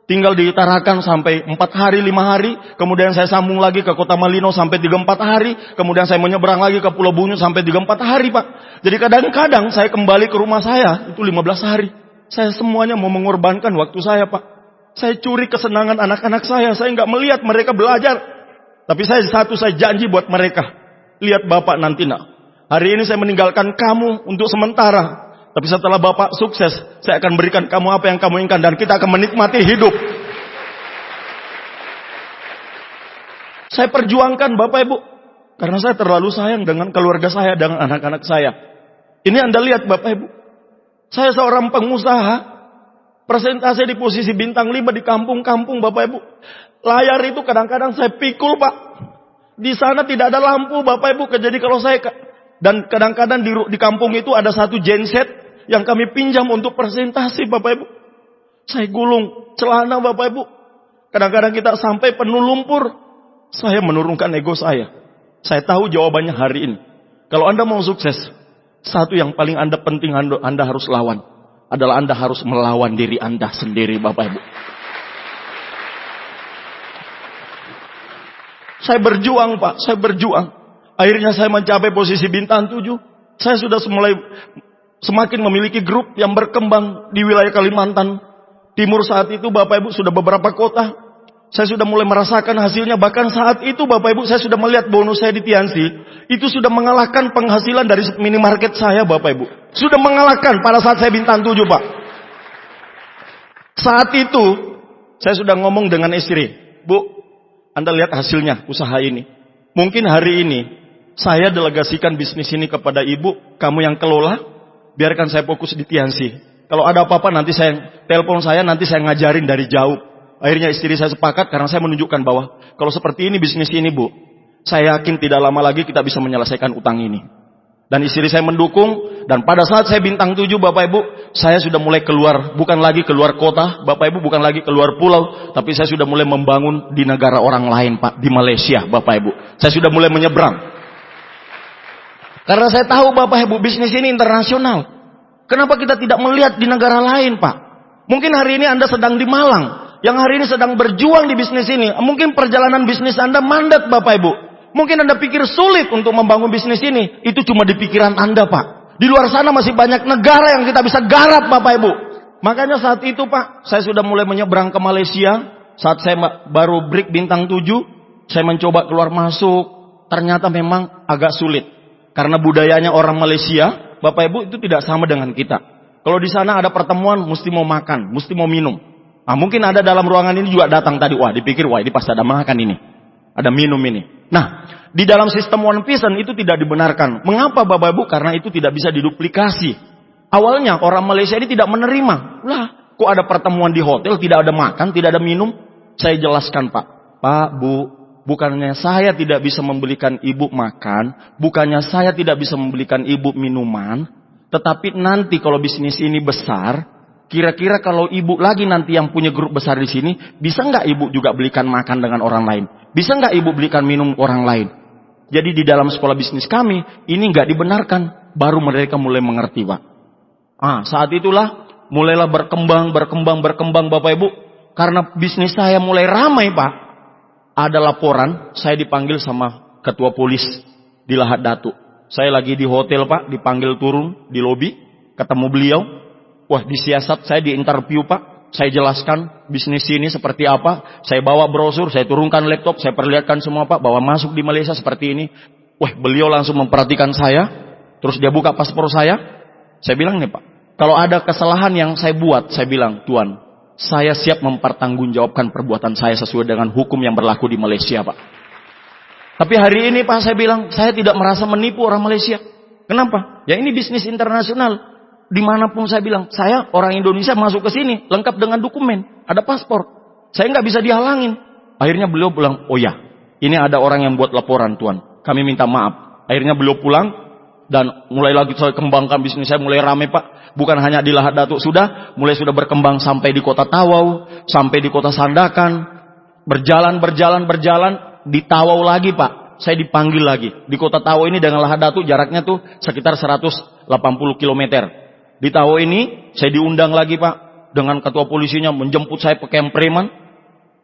A: tinggal di Tarakan sampai 4 hari, 5 hari. Kemudian saya sambung lagi ke Kota Malino sampai 3-4 hari. Kemudian saya menyeberang lagi ke Pulau Bunyu sampai 3-4 hari, Pak. Jadi kadang-kadang saya kembali ke rumah saya, itu 15 hari. Saya semuanya mau mengorbankan waktu saya, Pak. Saya curi kesenangan anak-anak saya. Saya nggak melihat mereka belajar. Tapi saya janji buat mereka. Lihat Bapak nanti, nak. Hari ini saya meninggalkan kamu untuk sementara. Tapi setelah Bapak sukses, saya akan berikan kamu apa yang kamu inginkan. Dan kita akan menikmati hidup. Saya perjuangkan Bapak Ibu. Karena saya terlalu sayang dengan keluarga saya, dengan anak-anak saya. Ini Anda lihat Bapak Ibu. Saya seorang pengusaha. Presentasi di posisi bintang 5 di kampung-kampung Bapak Ibu. Layar itu kadang-kadang saya pikul, Pak. Di sana tidak ada lampu Bapak Ibu. Jadi kalau saya... Dan kadang-kadang di kampung itu ada satu genset yang kami pinjam untuk presentasi Bapak Ibu. Saya gulung celana Bapak Ibu. Kadang-kadang kita sampai penuh lumpur. Saya menurunkan ego saya. Saya tahu jawabannya hari ini. Kalau Anda mau sukses, satu yang paling penting Anda harus lawan adalah Anda harus melawan diri Anda sendiri Bapak Ibu. Saya berjuang, Pak. Saya berjuang. Akhirnya saya mencapai posisi bintang 7. Saya sudah semakin memiliki grup yang berkembang di wilayah Kalimantan Timur saat itu Bapak Ibu, sudah beberapa kota. Saya sudah mulai merasakan hasilnya. Bahkan saat itu Bapak Ibu, saya sudah melihat bonus saya di Tiansi. Itu sudah mengalahkan penghasilan dari minimarket saya Bapak Ibu. Sudah mengalahkan pada saat saya bintang 7 Pak. Saat itu saya sudah ngomong dengan istri. Bu, Anda lihat hasilnya usaha ini. Mungkin hari ini saya delegasikan bisnis ini kepada ibu. Kamu yang kelola. Biarkan saya fokus di Tiansi. Kalau ada apa-apa nanti saya telepon saya. Nanti saya ngajarin dari jauh. Akhirnya istri saya sepakat karena saya menunjukkan bahwa kalau seperti ini bisnis ini Bu, saya yakin tidak lama lagi kita bisa menyelesaikan utang ini. Dan istri saya mendukung. Dan pada saat saya bintang 7 Bapak Ibu, saya sudah mulai keluar. Bukan lagi keluar kota Bapak Ibu, bukan lagi keluar pulau. Tapi saya sudah mulai membangun di negara orang lain Pak. Di Malaysia Bapak Ibu. Saya sudah mulai menyeberang. Karena saya tahu Bapak Ibu, bisnis ini internasional. Kenapa kita tidak melihat di negara lain Pak? Mungkin hari ini Anda sedang di Malang. Yang hari ini sedang berjuang di bisnis ini. Mungkin perjalanan bisnis Anda mandat Bapak Ibu. Mungkin Anda pikir sulit untuk membangun bisnis ini. Itu cuma di pikiran Anda Pak. Di luar sana masih banyak negara yang kita bisa garap Bapak Ibu. Makanya saat itu Pak, saya sudah mulai menyeberang ke Malaysia. Saat saya baru break bintang 7, saya mencoba keluar masuk. Ternyata memang agak sulit. Karena budayanya orang Malaysia, Bapak Ibu, itu tidak sama dengan kita. Kalau di sana ada pertemuan, mesti mau makan, mesti mau minum. Nah, mungkin ada dalam ruangan ini juga datang tadi. Wah, dipikir, wah ini pasti ada makan ini. Ada minum ini. Nah, di dalam sistem One Vision itu tidak dibenarkan. Mengapa Bapak Ibu? Karena itu tidak bisa diduplikasi. Awalnya orang Malaysia ini tidak menerima. Lah, kok ada pertemuan di hotel, tidak ada makan, tidak ada minum? Saya jelaskan Pak. Pak, Bu, bukannya saya tidak bisa membelikan ibu makan. Bukannya saya tidak bisa membelikan ibu minuman. Tetapi nanti kalau bisnis ini besar, kira-kira kalau ibu lagi nanti yang punya grup besar di sini, bisa nggak ibu juga belikan makan dengan orang lain? Bisa nggak ibu belikan minum orang lain? Jadi di dalam sekolah bisnis kami, ini nggak dibenarkan. Baru mereka mulai mengerti Pak. Saat itulah mulailah berkembang Bapak Ibu. Karena bisnis saya mulai ramai Pak. Ada laporan, saya dipanggil sama ketua polis di Lahad Datu. Saya lagi di hotel Pak, dipanggil turun di lobi, ketemu beliau. Wah, disiasat, saya diinterview Pak. Saya jelaskan bisnis ini seperti apa. Saya bawa brosur, saya turunkan laptop, saya perlihatkan semua Pak bahwa masuk di Malaysia seperti ini. Wah, beliau langsung memperhatikan saya. Terus dia buka paspor saya. Saya bilang nih Pak, kalau ada kesalahan yang saya buat, saya bilang, Tuan, saya siap mempertanggungjawabkan perbuatan saya sesuai dengan hukum yang berlaku di Malaysia Pak. Tapi hari ini Pak saya bilang, saya tidak merasa menipu orang Malaysia. Kenapa? Ya ini bisnis internasional. Dimanapun saya bilang, saya orang Indonesia masuk ke sini, lengkap dengan dokumen, ada paspor. Saya nggak bisa dihalangin. Akhirnya beliau bilang, oh ya, ini ada orang yang buat laporan Tuan. Kami minta maaf. Akhirnya beliau pulang, dan mulai lagi saya kembangkan bisnis saya, mulai rame Pak. Bukan hanya di Lahad Datuk sudah berkembang sampai di kota Tawau, sampai di kota Sandakan. Berjalan, di Tawau lagi Pak, saya dipanggil lagi. Di kota Tawau ini dengan Lahad Datuk jaraknya tuh sekitar 180 km. Di Tawau ini saya diundang lagi Pak, dengan ketua polisinya menjemput saya pakai preman.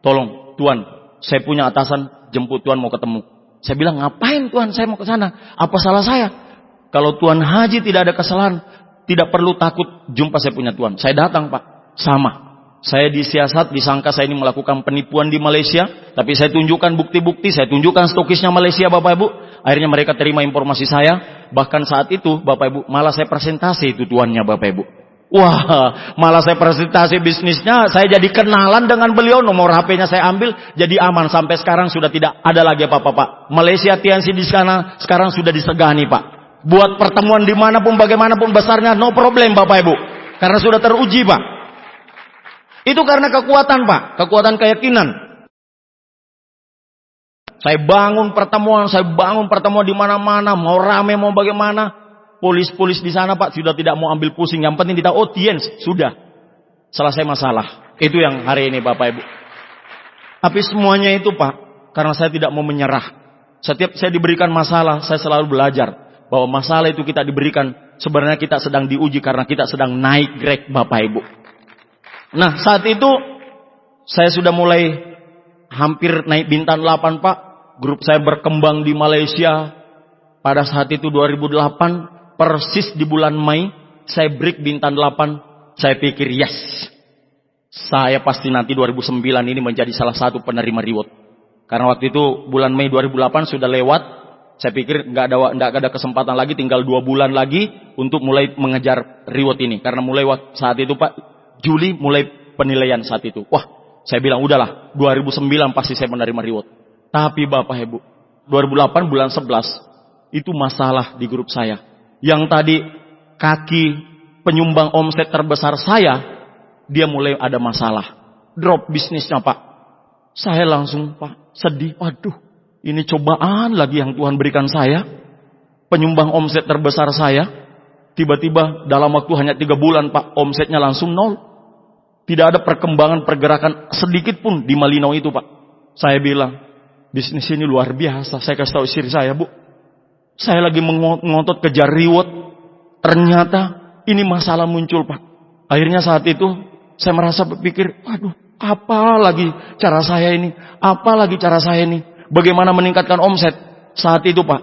A: Tolong Tuan, saya punya atasan jemput Tuan mau ketemu. Saya bilang, ngapain Tuan saya mau ke sana? Apa salah saya? Kalau Tuan Haji tidak ada kesalahan, tidak perlu takut jumpa saya punya Tuan. Saya datang Pak, sama. Saya disiasat, disangka saya ini melakukan penipuan di Malaysia. Tapi saya tunjukkan bukti-bukti, saya tunjukkan stokisnya Malaysia Bapak Ibu. Akhirnya mereka terima informasi saya. Bahkan saat itu Bapak Ibu, malah saya presentasi itu tuannya Bapak Ibu. Wah, malah saya presentasi bisnisnya. Saya jadi kenalan dengan beliau, nomor HP-nya saya ambil. Jadi aman, sampai sekarang sudah tidak ada lagi apa-apa Pak. Malaysia TNC di sana sekarang sudah disegani Pak. Buat pertemuan dimanapun, bagaimanapun besarnya, no problem Bapak Ibu. Karena sudah teruji Pak. Itu karena kekuatan Pak, kekuatan keyakinan. Saya bangun pertemuan di mana-mana, mau rame mau bagaimana. Polis-polis di sana Pak sudah tidak mau ambil pusing, yang penting kita audiens, sudah selesai masalah. Itu yang hari ini Bapak Ibu. Tapi semuanya itu Pak, karena saya tidak mau menyerah. Setiap saya diberikan masalah, saya selalu belajar bahwa masalah itu kita diberikan, sebenarnya kita sedang diuji karena kita sedang naik grade Bapak Ibu. Nah saat itu saya sudah mulai hampir naik bintang 8 Pak. Grup saya berkembang di Malaysia. Pada saat itu 2008, persis di bulan Mei, saya break bintang 8. Saya pikir yes, saya pasti nanti 2009 ini menjadi salah satu penerima reward. Karena waktu itu bulan Mei 2008 sudah lewat. Saya pikir nggak ada kesempatan lagi, tinggal 2 bulan lagi untuk mulai mengejar reward ini. Karena mulai saat itu Pak, Juli mulai penilaian saat itu. Wah, saya bilang udahlah, 2009 pasti saya menerima reward. Tapi Bapak Ibu, 2008 bulan 11, itu masalah di grup saya. Yang tadi kaki penyumbang omset terbesar saya, dia mulai ada masalah. Drop bisnisnya Pak. Saya langsung Pak, sedih. Waduh, ini cobaan lagi yang Tuhan berikan saya. Penyumbang omset terbesar saya, tiba-tiba dalam waktu hanya 3 bulan Pak, omsetnya langsung 0. Tidak ada perkembangan pergerakan sedikit pun di Malinau itu Pak. Saya bilang, bisnis ini luar biasa. Saya kasih tahu istri saya, Bu, saya lagi mengotot kejar reward. Ternyata ini masalah muncul Pak. Akhirnya saat itu saya merasa berpikir, aduh, apa lagi cara saya ini? Apa lagi cara saya ini? Bagaimana meningkatkan omset? Saat itu Pak,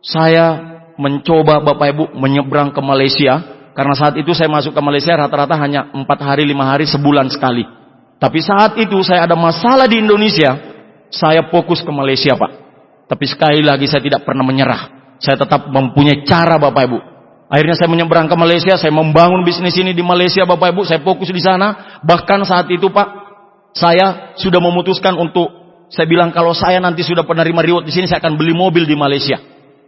A: saya mencoba Bapak Ibu menyeberang ke Malaysia. Karena saat itu saya masuk ke Malaysia rata-rata hanya 4 hari, 5 hari, sebulan sekali. Tapi saat itu saya ada masalah di Indonesia, saya fokus ke Malaysia Pak. Tapi sekali lagi saya tidak pernah menyerah. Saya tetap mempunyai cara Bapak Ibu. Akhirnya saya menyeberang ke Malaysia, saya membangun bisnis ini di Malaysia Bapak Ibu. Saya fokus di sana. Bahkan saat itu Pak, saya sudah memutuskan untuk, saya bilang kalau saya nanti sudah penerima reward di sini, saya akan beli mobil di Malaysia.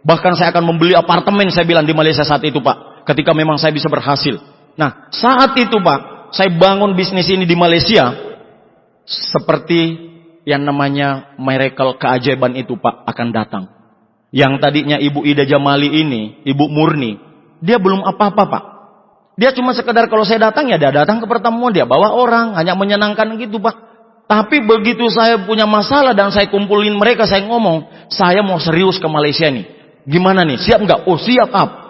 A: Bahkan saya akan membeli apartemen, saya bilang, di Malaysia saat itu Pak. Ketika memang saya bisa berhasil. Nah, saat itu Pak, saya bangun bisnis ini di Malaysia. Seperti yang namanya miracle, keajaiban itu Pak akan datang. Yang tadinya Ibu Ida Jamali ini, Ibu Murni, dia belum apa-apa Pak. Dia cuma sekedar kalau saya datang, ya dia datang ke pertemuan, dia bawa orang, hanya menyenangkan gitu Pak. Tapi begitu saya punya masalah dan saya kumpulin mereka, saya ngomong, saya mau serius ke Malaysia nih. Gimana nih? Siap nggak? Oh siap Pak.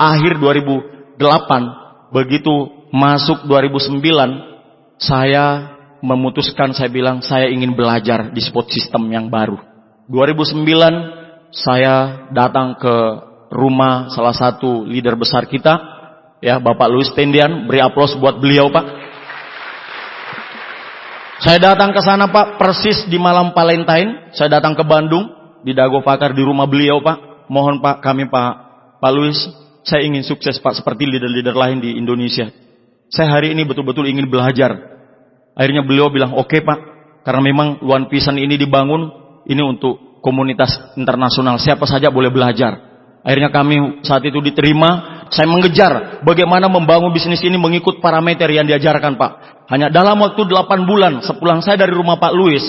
A: Akhir 2008, begitu masuk 2009, saya memutuskan, saya bilang saya ingin belajar di sport system yang baru. 2009 saya datang ke rumah salah satu leader besar kita, ya Bapak Louis Tendian, beri aplaus buat beliau Pak. Saya datang ke sana Pak, persis di malam Valentine. Saya datang ke Bandung, di Dago Pakar, di rumah beliau Pak. Mohon Pak, kami Pak Louis, saya ingin sukses Pak seperti leader-leader lain di Indonesia. Saya hari ini betul-betul ingin belajar. Akhirnya beliau bilang, oke Pak, karena memang One Pisan ini dibangun, ini untuk komunitas internasional, siapa saja boleh belajar. Akhirnya kami saat itu diterima. Saya mengejar bagaimana membangun bisnis ini mengikut parameter yang diajarkan Pak. Hanya dalam waktu 8 bulan sepulang saya dari rumah Pak Luis,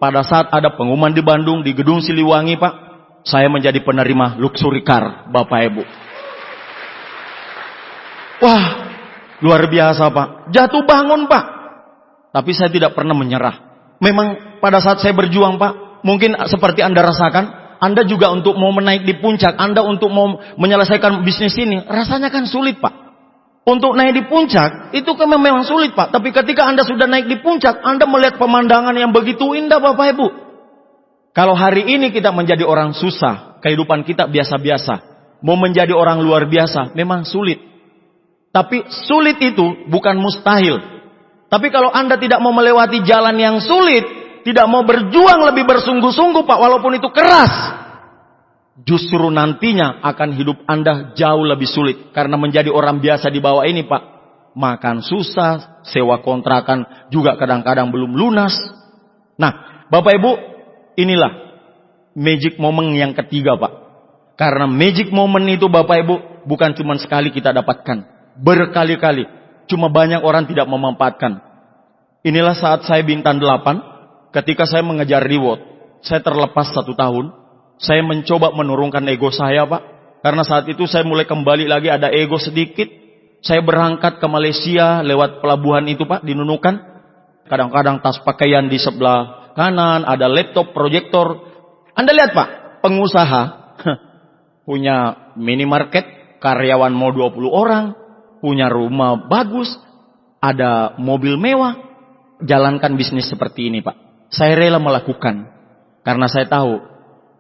A: pada saat ada pengumuman di Bandung, di Gedung Siliwangi Pak, saya menjadi penerima luxury car Bapak Ibu. Wah, luar biasa Pak. Jatuh bangun Pak. Tapi saya tidak pernah menyerah. Memang pada saat saya berjuang Pak, mungkin seperti Anda rasakan, Anda juga untuk mau menaik di puncak, Anda untuk mau menyelesaikan bisnis ini, rasanya kan sulit Pak. Untuk naik di puncak, itu kan memang sulit Pak. Tapi ketika Anda sudah naik di puncak, Anda melihat pemandangan yang begitu indah Bapak Ibu. Kalau hari ini kita menjadi orang susah, kehidupan kita biasa-biasa, mau menjadi orang luar biasa, memang sulit. Tapi sulit itu bukan mustahil. Tapi kalau Anda tidak mau melewati jalan yang sulit, tidak mau berjuang lebih bersungguh-sungguh Pak, walaupun itu keras, justru nantinya akan hidup Anda jauh lebih sulit. Karena menjadi orang biasa di bawah ini Pak, makan susah, sewa kontrakan juga kadang-kadang belum lunas. Nah Bapak Ibu, inilah magic moment yang ketiga Pak. Karena magic moment itu Bapak Ibu bukan cuma sekali kita dapatkan, berkali-kali. Cuma banyak orang tidak memanfaatkan. Inilah saat saya bintang 8. Ketika saya mengejar reward, saya terlepas 1 tahun. Saya mencoba menurunkan ego saya Pak. Karena saat itu saya mulai kembali lagi ada ego sedikit. Saya berangkat ke Malaysia lewat pelabuhan itu Pak, di Nunukan. Kadang-kadang tas pakaian di sebelah kanan, ada laptop, proyektor. Anda lihat Pak, pengusaha punya minimarket, karyawan mau 20 orang. Punya rumah bagus, ada mobil mewah, jalankan bisnis seperti ini Pak. Saya rela melakukan, karena saya tahu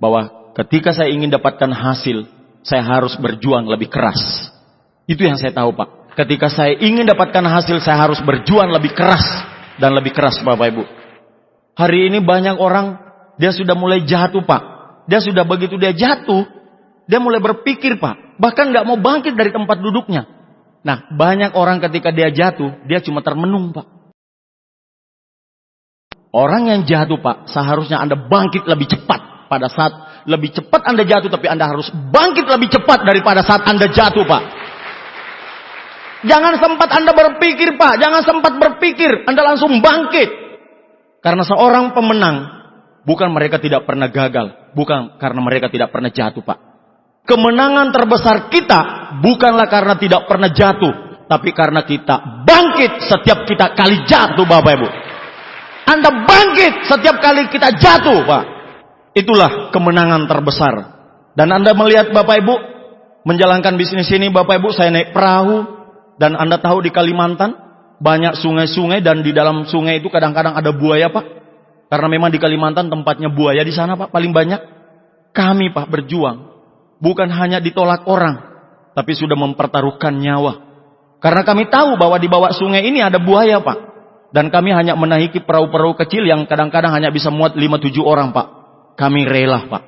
A: bahwa ketika saya ingin dapatkan hasil, saya harus berjuang lebih keras. Itu yang saya tahu Pak. Ketika saya ingin dapatkan hasil, saya harus berjuang lebih keras dan lebih keras Bapak Ibu. Hari ini banyak orang, dia sudah mulai jatuh Pak. Dia sudah begitu dia jatuh, dia mulai berpikir Pak, bahkan gak mau bangkit dari tempat duduknya. Nah, banyak orang ketika dia jatuh, dia cuma termenung Pak. Orang yang jatuh Pak, seharusnya Anda bangkit lebih cepat. Pada saat lebih cepat Anda jatuh, tapi Anda harus bangkit lebih cepat daripada saat Anda jatuh Pak. Jangan sempat Anda berpikir Pak, jangan sempat berpikir, Anda langsung bangkit. Karena seorang pemenang, bukan mereka tidak pernah gagal, bukan karena mereka tidak pernah jatuh Pak. Kemenangan terbesar kita bukanlah karena tidak pernah jatuh, tapi karena kita bangkit setiap kita kali jatuh Bapak Ibu. Anda bangkit setiap kali kita jatuh Pak. Itulah kemenangan terbesar. Dan Anda melihat Bapak Ibu, menjalankan bisnis ini Bapak Ibu, saya naik perahu. Dan Anda tahu di Kalimantan, banyak sungai-sungai dan di dalam sungai itu kadang-kadang ada buaya Pak. Karena memang di Kalimantan tempatnya buaya di sana Pak, paling banyak. Kami Pak berjuang. Bukan hanya ditolak orang, tapi sudah mempertaruhkan nyawa. Karena kami tahu bahwa di bawah sungai ini ada buaya Pak. Dan kami hanya menaiki perahu-perahu kecil yang kadang-kadang hanya bisa muat 5-7 orang Pak. Kami rela Pak.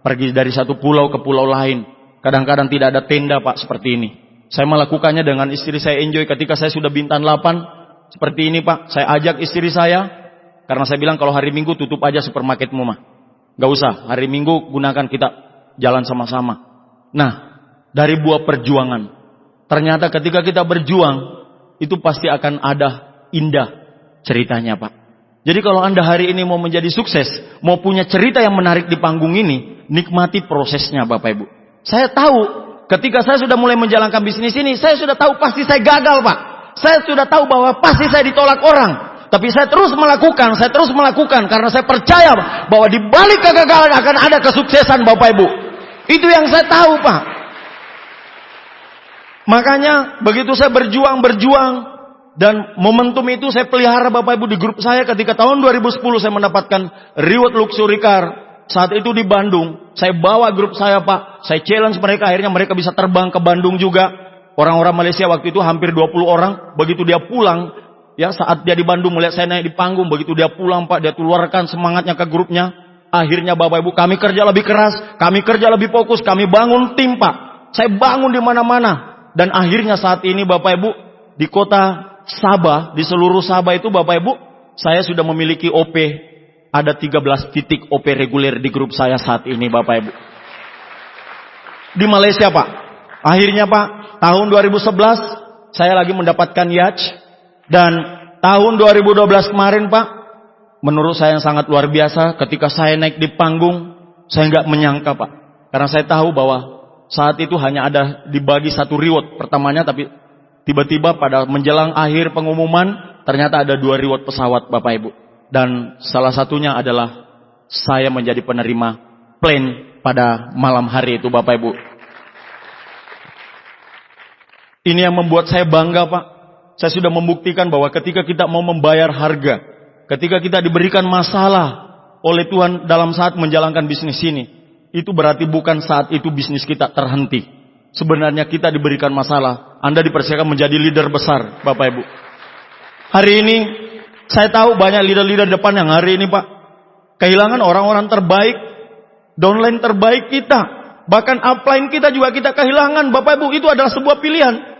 A: Pergi dari satu pulau ke pulau lain. Kadang-kadang tidak ada tenda Pak seperti ini. Saya melakukannya dengan istri saya enjoy ketika saya sudah bintang 8. Seperti ini Pak. Saya ajak istri saya. Karena saya bilang kalau hari Minggu tutup aja supermarketmu mah. Gak usah. Hari Minggu gunakan kita jalan sama-sama. Nah, dari buah perjuangan. Ternyata ketika kita berjuang, itu pasti akan ada indah ceritanya Pak. Jadi kalau Anda hari ini mau menjadi sukses, mau punya cerita yang menarik di panggung ini, nikmati prosesnya Bapak Ibu. Saya tahu, ketika saya sudah mulai menjalankan bisnis ini, saya sudah tahu pasti saya gagal Pak. Saya sudah tahu bahwa pasti saya ditolak orang. Tapi saya terus melakukan karena saya percaya bahwa di balik kegagalan akan ada kesuksesan Bapak Ibu. Itu yang saya tahu Pak. Makanya begitu saya berjuang dan momentum itu saya pelihara Bapak Ibu di grup saya. Ketika tahun 2010 saya mendapatkan reward luxury car. Saat itu di Bandung, saya bawa grup saya Pak. Saya challenge mereka, akhirnya mereka bisa terbang ke Bandung juga. Orang-orang Malaysia waktu itu hampir 20 orang. Begitu dia pulang, ya saat dia di Bandung melihat saya naik di panggung, begitu dia pulang Pak, dia keluarkan semangatnya ke grupnya. Akhirnya Bapak Ibu, kami kerja lebih keras, kami kerja lebih fokus, kami bangun tim Pak. Saya bangun di mana-mana. Dan akhirnya saat ini Bapak Ibu, di kota Sabah, di seluruh Sabah itu Bapak Ibu, saya sudah memiliki OP ada 13 titik OP reguler di grup saya saat ini Bapak Ibu. Di Malaysia Pak. Akhirnya Pak, tahun 2011 saya lagi mendapatkan yacht. Dan tahun 2012 kemarin Pak, menurut saya yang sangat luar biasa ketika saya naik di panggung, saya nggak menyangka Pak. Karena saya tahu bahwa saat itu hanya ada dibagi satu reward pertamanya, tapi tiba-tiba pada menjelang akhir pengumuman, ternyata ada 2 reward pesawat Bapak Ibu. Dan salah satunya adalah saya menjadi penerima plane pada malam hari itu Bapak Ibu. Ini yang membuat saya bangga Pak. Saya sudah membuktikan bahwa ketika kita mau membayar harga, ketika kita diberikan masalah oleh Tuhan dalam saat menjalankan bisnis ini, itu berarti bukan saat itu bisnis kita terhenti. Sebenarnya kita diberikan masalah. Anda dipersiapkan menjadi leader besar Bapak Ibu. Hari ini saya tahu banyak leader-leader depan yang hari ini Pak kehilangan orang-orang terbaik, downline terbaik kita, bahkan upline kita juga kita kehilangan Bapak Ibu. Itu adalah sebuah pilihan.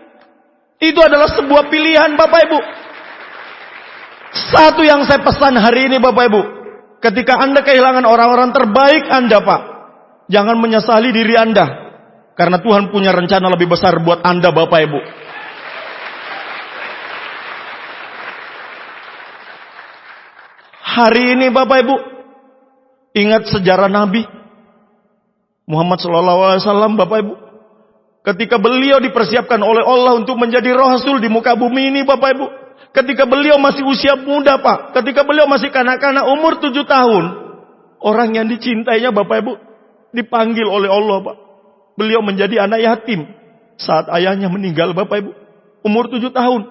A: Itu adalah sebuah pilihan Bapak Ibu. Satu yang saya pesan hari ini Bapak Ibu, ketika Anda kehilangan orang-orang terbaik Anda Pak, jangan menyesali diri Anda, karena Tuhan punya rencana lebih besar buat Anda Bapak Ibu. Hari ini Bapak Ibu, ingat sejarah Nabi Muhammad SAW Bapak Ibu. Ketika beliau dipersiapkan oleh Allah untuk menjadi rasul di muka bumi ini Bapak Ibu. Ketika beliau masih usia muda Pak. Ketika beliau masih kanak-kanak umur 7 tahun. Orang yang dicintainya Bapak Ibu dipanggil oleh Allah Pak. Beliau menjadi anak yatim saat ayahnya meninggal Bapak Ibu. Umur 7 tahun.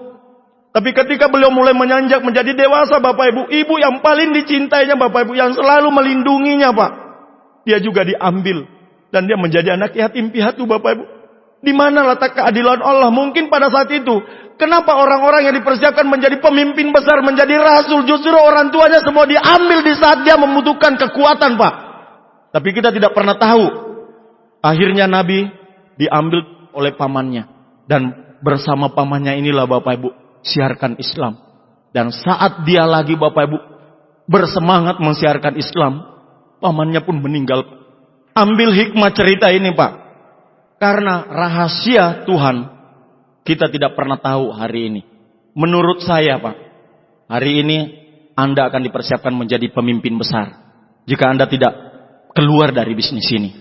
A: Tapi ketika beliau mulai menanjak menjadi dewasa Bapak Ibu, ibu yang paling dicintainya Bapak Ibu, yang selalu melindunginya Pak, dia juga diambil. Dan dia menjadi anak yatim piatu Bapak Ibu. Di mana letak keadilan Allah? Mungkin pada saat itu, kenapa orang-orang yang dipersiapkan menjadi pemimpin besar, menjadi rasul, justru orang tuanya semua diambil di saat dia membutuhkan kekuatan Pak. Tapi kita tidak pernah tahu. Akhirnya Nabi diambil oleh pamannya. Dan bersama pamannya inilah Bapak Ibu siarkan Islam. Dan saat dia lagi Bapak Ibu bersemangat mensiarkan Islam, pamannya pun meninggal. Ambil hikmah cerita ini Pak. Karena rahasia Tuhan kita tidak pernah tahu hari ini. Menurut saya Pak, hari ini Anda akan dipersiapkan menjadi pemimpin besar jika Anda tidak keluar dari bisnis ini.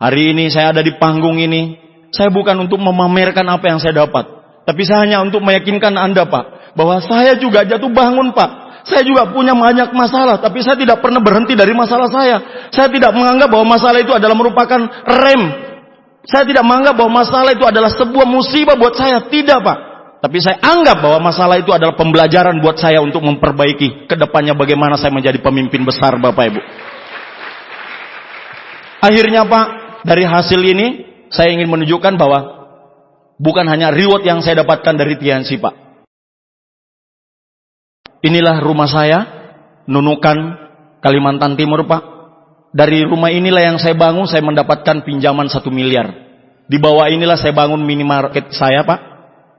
A: Hari ini saya ada di panggung ini, saya bukan untuk memamerkan apa yang saya dapat, tapi saya hanya untuk meyakinkan Anda Pak, bahwa saya juga jatuh bangun Pak. Saya juga punya banyak masalah, tapi saya tidak pernah berhenti dari masalah saya. Saya tidak menganggap bahwa masalah itu adalah merupakan rem. Saya tidak menganggap bahwa masalah itu adalah sebuah musibah buat saya. Tidak Pak. Tapi saya anggap bahwa masalah itu adalah pembelajaran buat saya untuk memperbaiki ke depannya bagaimana saya menjadi pemimpin besar Bapak Ibu. Akhirnya Pak, dari hasil ini saya ingin menunjukkan bahwa bukan hanya reward yang saya dapatkan dari TNC Pak. Inilah rumah saya, Nunukan, Kalimantan Timur Pak. Dari rumah inilah yang saya bangun, saya mendapatkan pinjaman 1 miliar. Di bawah inilah saya bangun minimarket saya Pak.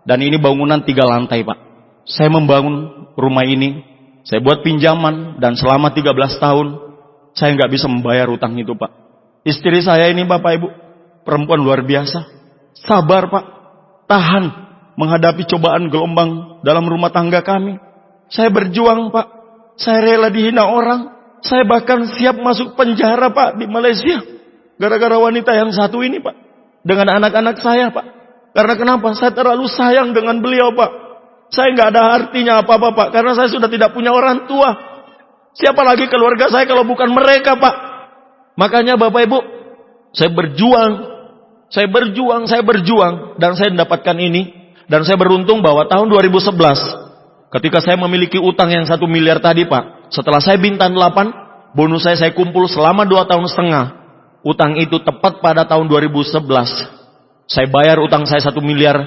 A: Dan ini bangunan 3 lantai Pak. Saya membangun rumah ini, saya buat pinjaman, dan selama 13 tahun saya nggak bisa membayar utang itu Pak. Istri saya ini Bapak Ibu, perempuan luar biasa. Sabar Pak, tahan menghadapi cobaan gelombang dalam rumah tangga kami. Saya berjuang Pak, saya rela dihina orang. Saya bahkan siap masuk penjara Pak di Malaysia. Gara-gara wanita yang satu ini Pak. Dengan anak-anak saya Pak. Karena kenapa? Saya terlalu sayang dengan beliau Pak. Saya nggak ada artinya apa-apa Pak. Karena saya sudah tidak punya orang tua. Siapa lagi keluarga saya kalau bukan mereka Pak. Makanya Bapak Ibu, saya berjuang. Saya berjuang. Dan saya mendapatkan ini. Dan saya beruntung bahwa tahun 2011. Ketika saya memiliki utang yang 1 miliar tadi Pak, setelah saya bintang 8, bonus saya kumpul selama 2 tahun setengah. Utang itu tepat pada tahun 2011. Saya bayar utang saya 1 miliar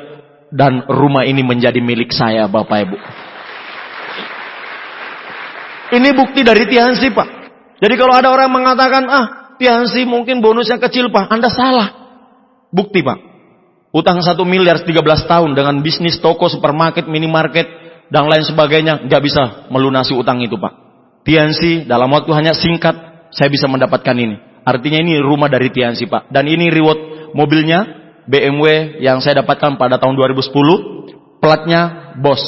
A: dan rumah ini menjadi milik saya Bapak Ibu. Ini bukti dari TNC Pak. Jadi kalau ada orang mengatakan, TNC mungkin bonusnya kecil Pak, Anda salah. Bukti Pak. Utang 1 miliar 13 tahun dengan bisnis toko, supermarket, minimarket, dan lain sebagainya, nggak bisa melunasi utang itu Pak. Tiansi, dalam waktu hanya singkat, saya bisa mendapatkan ini. Artinya ini rumah dari Tiansi, Pak. Dan ini reward mobilnya, BMW yang saya dapatkan pada tahun 2010. Platnya Bos.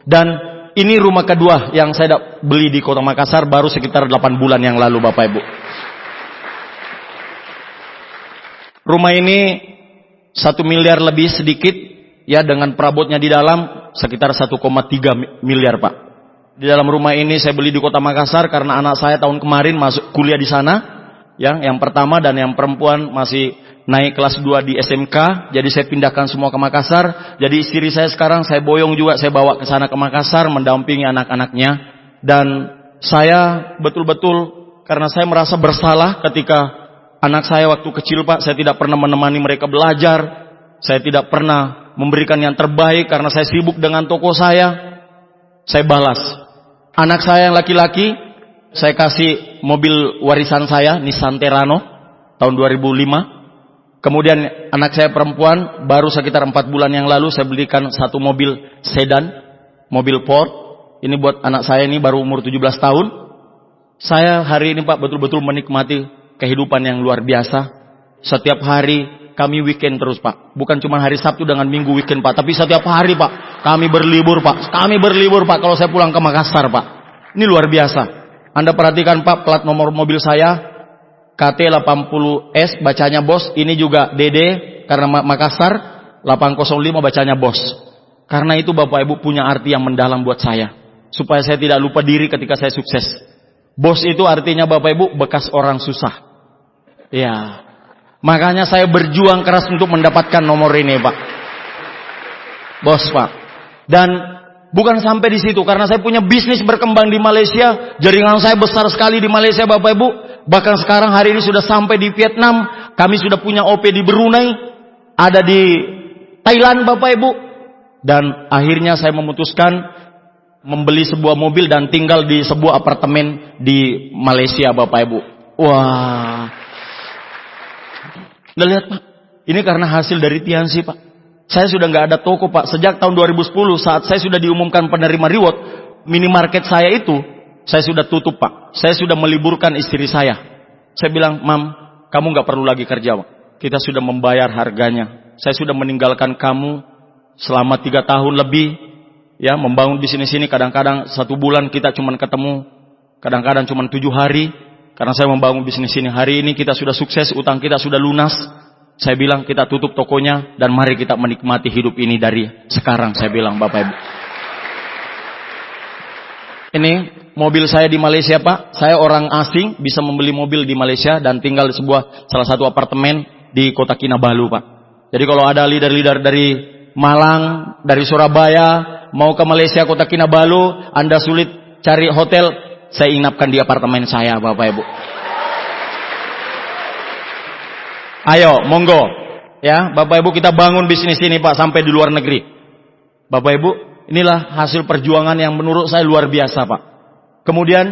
A: Dan ini rumah kedua yang saya beli di Kota Makassar baru sekitar 8 bulan yang lalu, Bapak Ibu. Rumah ini 1 miliar lebih sedikit, ya, dengan perabotnya di dalam sekitar 1,3 miliar, Pak. Di dalam rumah ini saya beli di Kota Makassar karena anak saya tahun kemarin masuk kuliah di sana, yang pertama, dan yang perempuan masih naik kelas 2 di SMK. Jadi saya pindahkan semua ke Makassar. Jadi istri saya sekarang saya boyong juga, saya bawa ke sana ke Makassar mendampingi anak-anaknya. Dan saya betul-betul, karena saya merasa bersalah ketika anak saya waktu kecil, Pak, saya tidak pernah menemani mereka belajar. Saya tidak pernah memberikan yang terbaik karena saya sibuk dengan toko saya. Saya balas. Anak saya yang laki-laki, saya kasih mobil warisan saya, Nissan Terrano, tahun 2005. Kemudian anak saya perempuan, baru sekitar 4 bulan yang lalu, saya belikan satu mobil sedan, mobil Ford. Ini buat anak saya ini baru umur 17 tahun. Saya hari ini, Pak, betul-betul menikmati kehidupan yang luar biasa. Setiap hari kami weekend terus, Pak. Bukan cuma hari Sabtu dengan Minggu weekend, Pak. Tapi setiap hari, Pak, kami berlibur, Pak. Kami berlibur, Pak, kalau saya pulang ke Makassar, Pak. Ini luar biasa. Anda perhatikan, Pak, plat nomor mobil saya KT80S, bacanya Bos. Ini juga DD, karena Makassar, 805 bacanya Bos. Karena itu Bapak Ibu punya arti yang mendalam buat saya. Supaya saya tidak lupa diri ketika saya sukses. Bos itu artinya Bapak Ibu bekas orang susah. Ya. Makanya saya berjuang keras untuk mendapatkan nomor ini, Pak. Bos, Pak. Dan bukan sampai di situ, karena saya punya bisnis berkembang di Malaysia. Jaringan saya besar sekali di Malaysia, Bapak Ibu. Bahkan sekarang hari ini sudah sampai di Vietnam. Kami sudah punya OP di Brunei. Ada di Thailand, Bapak Ibu. Dan akhirnya saya memutuskan membeli sebuah mobil dan tinggal di sebuah apartemen di Malaysia, Bapak Ibu. Wah. Nggak lihat, Pak. Ini karena hasil dari Tiansi, Pak. Saya sudah nggak ada toko, Pak. Sejak tahun 2010 saat saya sudah diumumkan penerima reward, minimarket saya itu saya sudah tutup, Pak. Saya sudah meliburkan istri saya. Saya bilang, "Mam, kamu nggak perlu lagi kerja, Pak. Kita sudah membayar harganya. Saya sudah meninggalkan kamu selama 3 tahun lebih, ya, membangun bisnis ini. Kadang-kadang 1 bulan kita cuma ketemu, kadang-kadang cuma 7 hari. Karena saya membangun bisnis ini. Hari ini kita sudah sukses, utang kita sudah lunas. Saya bilang kita tutup tokonya dan mari kita menikmati hidup ini dari sekarang." Saya bilang, Bapak Ibu. Ini mobil saya di Malaysia, Pak. Saya orang asing, bisa membeli mobil di Malaysia dan tinggal di salah satu apartemen di Kota Kinabalu, Pak. Jadi kalau ada leader-leader dari Malang, dari Surabaya, mau ke Malaysia Kota Kinabalu, Anda sulit cari hotel, saya inapkan di apartemen saya, Bapak Ibu. Ayo, monggo. Ya, Bapak Ibu, kita bangun bisnis ini, Pak, sampai di luar negeri. Bapak Ibu, inilah hasil perjuangan yang menurut saya luar biasa, Pak. Kemudian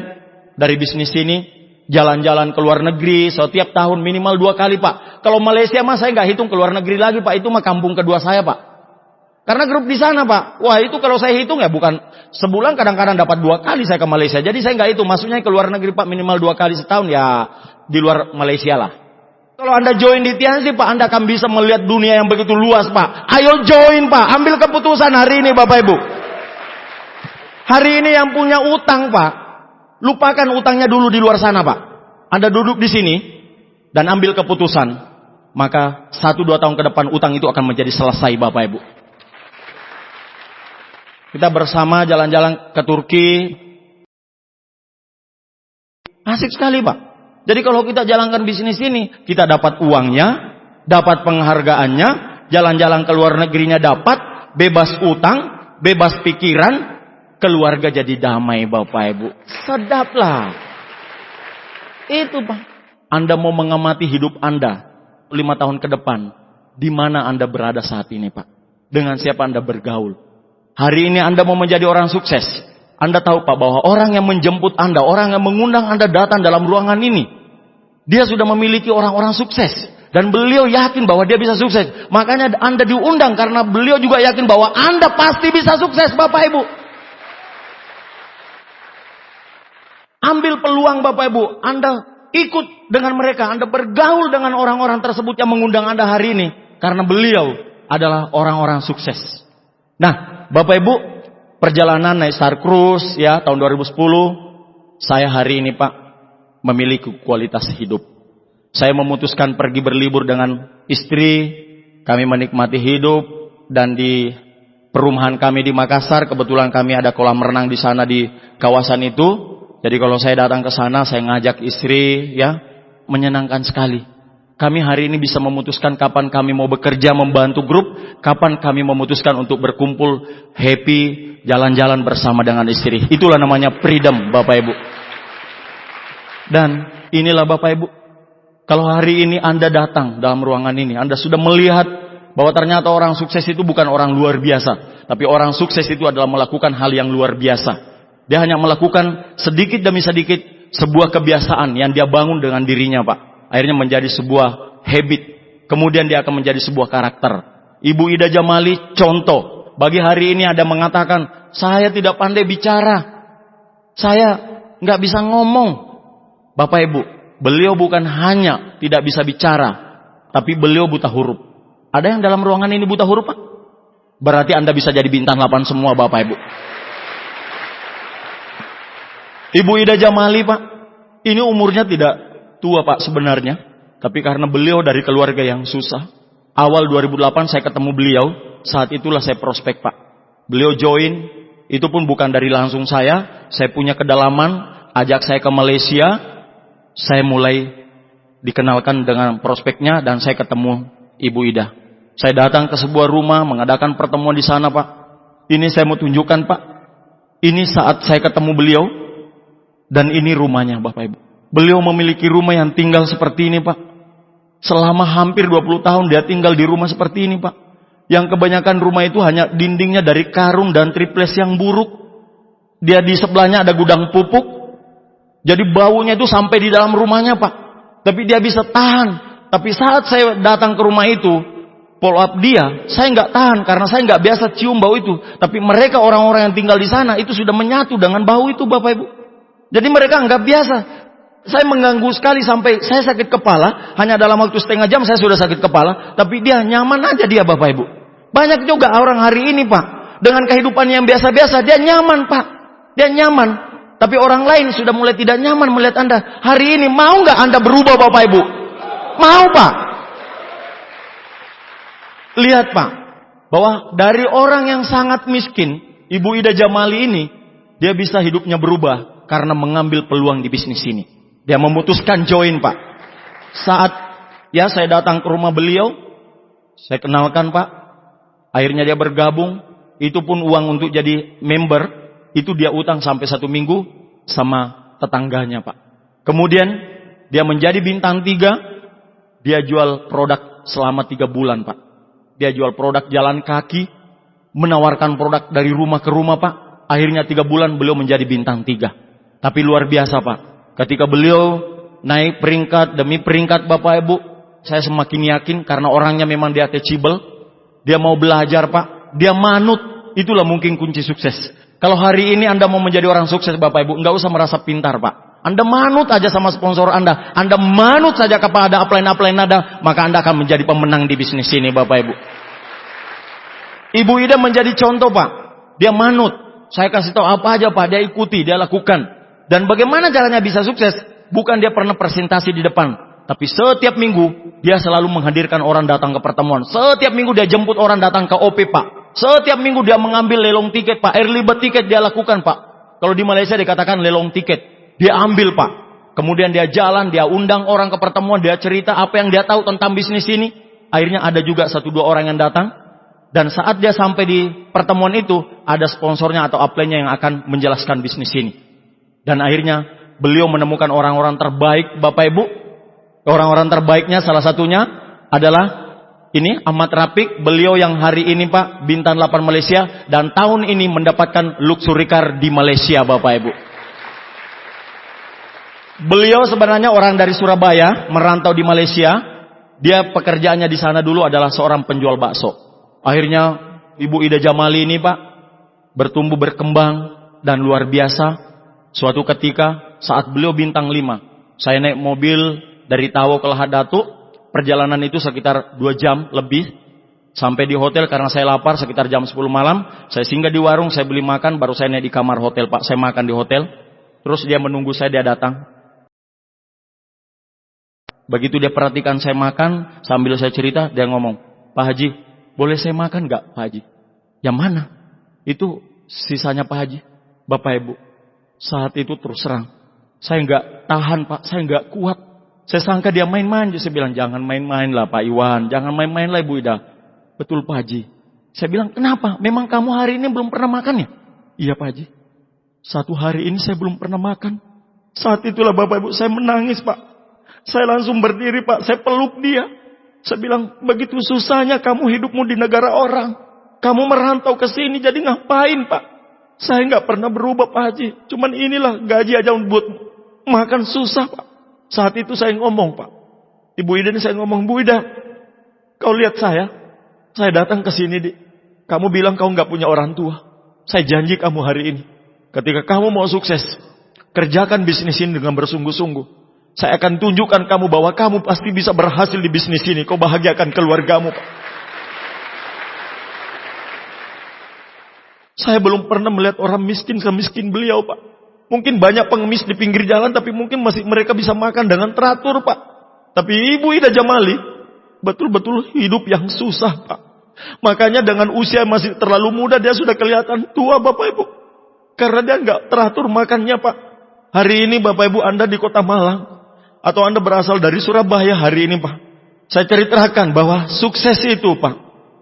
A: dari bisnis ini jalan-jalan ke luar negeri setiap tahun minimal 2 kali, Pak. Kalau Malaysia mah saya nggak hitung ke luar negeri lagi, Pak. Itu mah kampung kedua saya, Pak. Karena grup di sana, Pak. Wah, itu kalau saya hitung ya bukan sebulan, kadang-kadang dapat 2 kali saya ke Malaysia. Jadi saya nggak hitung. Maksudnya ke luar negeri, Pak, minimal 2 kali setahun, ya di luar Malaysia lah. Kalau Anda join di Tiansi, Pak, Anda akan bisa melihat dunia yang begitu luas, Pak. Ayo join, Pak. Ambil keputusan hari ini, Bapak Ibu. Hari ini yang punya utang, Pak, lupakan utangnya dulu di luar sana, Pak. Anda duduk di sini dan ambil keputusan. Maka 1-2 tahun ke depan utang itu akan menjadi selesai, Bapak Ibu. Kita bersama jalan-jalan ke Turki. Asik sekali, Pak. Jadi kalau kita jalankan bisnis ini, kita dapat uangnya, dapat penghargaannya, jalan-jalan ke luar negerinya dapat, bebas utang, bebas pikiran, keluarga jadi damai, Bapak Ibu. Sedap lah. Itu, Pak. Anda mau mengamati hidup Anda 5 tahun ke depan, di mana Anda berada saat ini, Pak? Dengan siapa Anda bergaul? Hari ini Anda mau menjadi orang sukses. Anda tahu, Pak, bahwa orang yang menjemput Anda, orang yang mengundang Anda datang dalam ruangan ini, dia sudah memiliki orang-orang sukses. Dan beliau yakin bahwa dia bisa sukses. Makanya Anda diundang karena beliau juga yakin bahwa Anda pasti bisa sukses, Bapak Ibu. Ambil peluang Bapak Ibu. Anda ikut dengan mereka. Anda bergaul dengan orang-orang tersebut yang mengundang Anda hari ini. Karena beliau adalah orang-orang sukses. Nah, Bapak Ibu, perjalanan naik Star Cruise ya tahun 2010. Saya hari ini Pak memiliki kualitas hidup. Saya memutuskan pergi berlibur dengan istri. Kami menikmati hidup. Dan di perumahan kami di Makassar, kebetulan kami ada kolam renang di sana di kawasan itu. Jadi kalau saya datang ke sana, saya ngajak istri, ya, menyenangkan sekali. Kami hari ini bisa memutuskan kapan kami mau bekerja membantu grup, kapan kami memutuskan untuk berkumpul, happy, jalan-jalan bersama dengan istri. Itulah namanya freedom, Bapak Ibu. Dan inilah Bapak Ibu, kalau hari ini Anda datang dalam ruangan ini, Anda sudah melihat bahwa ternyata orang sukses itu bukan orang luar biasa. Tapi orang sukses itu adalah melakukan hal yang luar biasa. Dia hanya melakukan sedikit demi sedikit sebuah kebiasaan yang dia bangun dengan dirinya Pak. Akhirnya menjadi sebuah habit. Kemudian dia akan menjadi sebuah karakter. Ibu Ida Jamali contoh. Bagi hari ini ada mengatakan, saya tidak pandai bicara. Saya nggak bisa ngomong. Bapak Ibu, beliau bukan hanya tidak bisa bicara. Tapi beliau buta huruf. Ada yang dalam ruangan ini buta huruf Pak? Berarti Anda bisa jadi bintang 8 semua Bapak Ibu. Ibu Ida Jamali Pak, ini umurnya tidak tua Pak sebenarnya. Tapi karena beliau dari keluarga yang susah. Awal 2008 saya ketemu beliau. Saat itulah saya prospek Pak. Beliau join, itu pun bukan dari langsung saya. Saya punya kedalaman, ajak saya ke Malaysia. Saya mulai dikenalkan dengan prospeknya dan saya ketemu Ibu Ida. Saya datang ke sebuah rumah, mengadakan pertemuan di sana Pak. Ini saya mau tunjukkan Pak. Ini saat saya ketemu beliau. Dan ini rumahnya Bapak Ibu. Beliau memiliki rumah yang tinggal seperti ini Pak. Selama hampir 20 tahun dia tinggal di rumah seperti ini Pak. Yang kebanyakan rumah itu hanya dindingnya dari karung dan triplex yang buruk. Dia di sebelahnya ada gudang pupuk. Jadi baunya itu sampai di dalam rumahnya Pak. Tapi dia bisa tahan. Tapi saat saya datang ke rumah itu, follow up dia, saya nggak tahan karena saya nggak biasa cium bau itu. Tapi mereka orang-orang yang tinggal di sana itu sudah menyatu dengan bau itu Bapak Ibu. Jadi mereka nggak biasa. Saya mengganggu sekali sampai saya sakit kepala. Hanya dalam waktu setengah jam saya sudah sakit kepala. Tapi dia nyaman aja dia Bapak Ibu. Banyak juga orang hari ini Pak. Dengan kehidupan yang biasa-biasa dia nyaman Pak. Dia nyaman. Tapi orang lain sudah mulai tidak nyaman melihat Anda. Hari ini mau nggak Anda berubah Bapak Ibu? Mau Pak. Lihat Pak. Bahwa dari orang yang sangat miskin. Ibu Ida Jamali ini. Dia bisa hidupnya berubah. Karena mengambil peluang di bisnis ini. Dia memutuskan join Pak. Saat ya saya datang ke rumah beliau. Saya kenalkan Pak. Akhirnya dia bergabung. Itu pun uang untuk jadi member. Itu dia utang sampai 1 minggu. Sama tetangganya Pak. Kemudian dia menjadi bintang 3. Dia jual produk selama 3 bulan Pak. Dia jual produk jalan kaki. Menawarkan produk dari rumah ke rumah Pak. Akhirnya 3 bulan beliau menjadi bintang 3. Tapi luar biasa Pak. Ketika beliau naik peringkat demi peringkat Bapak Ibu. Saya semakin yakin karena orangnya memang dia teachable. Dia mau belajar Pak. Dia manut. Itulah mungkin kunci sukses. Kalau hari ini Anda mau menjadi orang sukses Bapak Ibu. Nggak usah merasa pintar Pak. Anda manut aja sama sponsor Anda. Anda manut saja kepada upline-upline Anda. Maka Anda akan menjadi pemenang di bisnis ini Bapak Ibu. Ibu Ida menjadi contoh Pak. Dia manut. Saya kasih tahu apa aja Pak. Dia ikuti. Dia lakukan. Dan bagaimana caranya bisa sukses? Bukan dia pernah presentasi di depan. Tapi setiap minggu, dia selalu menghadirkan orang datang ke pertemuan. Setiap minggu dia jemput orang datang ke OP Pak. Setiap minggu dia mengambil lelong tiket Pak. Early bird tiket dia lakukan Pak. Kalau di Malaysia dikatakan lelong tiket. Dia ambil Pak. Kemudian dia jalan, dia undang orang ke pertemuan. Dia cerita apa yang dia tahu tentang bisnis ini. Akhirnya ada juga 1-2 orang yang datang. Dan saat dia sampai di pertemuan itu, ada sponsornya atau upline-nya yang akan menjelaskan bisnis ini. Dan akhirnya beliau menemukan orang-orang terbaik Bapak Ibu. Orang-orang terbaiknya salah satunya adalah ini Ahmad Rafiq. Beliau yang hari ini Pak bintang 8 Malaysia. Dan tahun ini mendapatkan luxury car di Malaysia Bapak Ibu. Beliau sebenarnya orang dari Surabaya. Merantau di Malaysia. Dia pekerjaannya di sana dulu adalah seorang penjual bakso. Akhirnya Ibu Ida Jamali ini Pak bertumbuh berkembang dan luar biasa. Suatu ketika saat beliau bintang 5. Saya naik mobil dari Tawo ke Lahadatu. Perjalanan itu sekitar 2 jam lebih. Sampai di hotel karena saya lapar sekitar jam 10 malam. Saya singgah di warung, saya beli makan, baru saya naik di kamar hotel, Pak. Saya makan di hotel. Terus dia menunggu saya, dia datang. Begitu dia perhatikan saya makan, sambil saya cerita, dia ngomong, "Pak Haji, boleh saya makan gak, Pak Haji?" "Yang mana?" "Itu sisanya Pak Haji." Bapak Ibu, saat itu terus terang, saya gak tahan Pak, saya gak kuat. Saya sangka dia main-main. Saya bilang, "Jangan main-main lah Pak Iwan, jangan main-main lah Ibu Ida." "Betul Pak Haji." Saya bilang, "Kenapa? Memang kamu hari ini belum pernah makan ya?" "Iya Pak Haji, 1 hari ini saya belum pernah makan." Saat itulah Bapak Ibu, saya menangis Pak. Saya langsung berdiri Pak, saya peluk dia. Saya bilang, "Begitu susahnya kamu hidupmu di negara orang. Kamu merantau ke sini, jadi ngapain Pak? Saya nggak pernah berubah Pak Haji. Cuman inilah gaji aja buat makan susah Pak." Saat itu saya ngomong Pak, Ibu Ida ini saya ngomong, "Bu Ida, kau lihat saya datang ke sini di. Kamu bilang kau nggak punya orang tua. Saya janji kamu hari ini, ketika kamu mau sukses, kerjakan bisnis ini dengan bersungguh-sungguh. Saya akan tunjukkan kamu bahwa kamu pasti bisa berhasil di bisnis ini. Kau bahagiakan keluargamu Pak." Saya belum pernah melihat orang miskin semiskin beliau Pak. Mungkin banyak pengemis di pinggir jalan, tapi mungkin masih mereka bisa makan dengan teratur Pak. Tapi Ibu Ida Jamali betul-betul hidup yang susah Pak. Makanya dengan usia masih terlalu muda, dia sudah kelihatan tua Bapak Ibu. Karena dia nggak teratur makannya Pak. Hari ini Bapak Ibu Anda di Kota Malang, atau Anda berasal dari Surabaya hari ini Pak, saya ceritakan bahwa sukses itu Pak,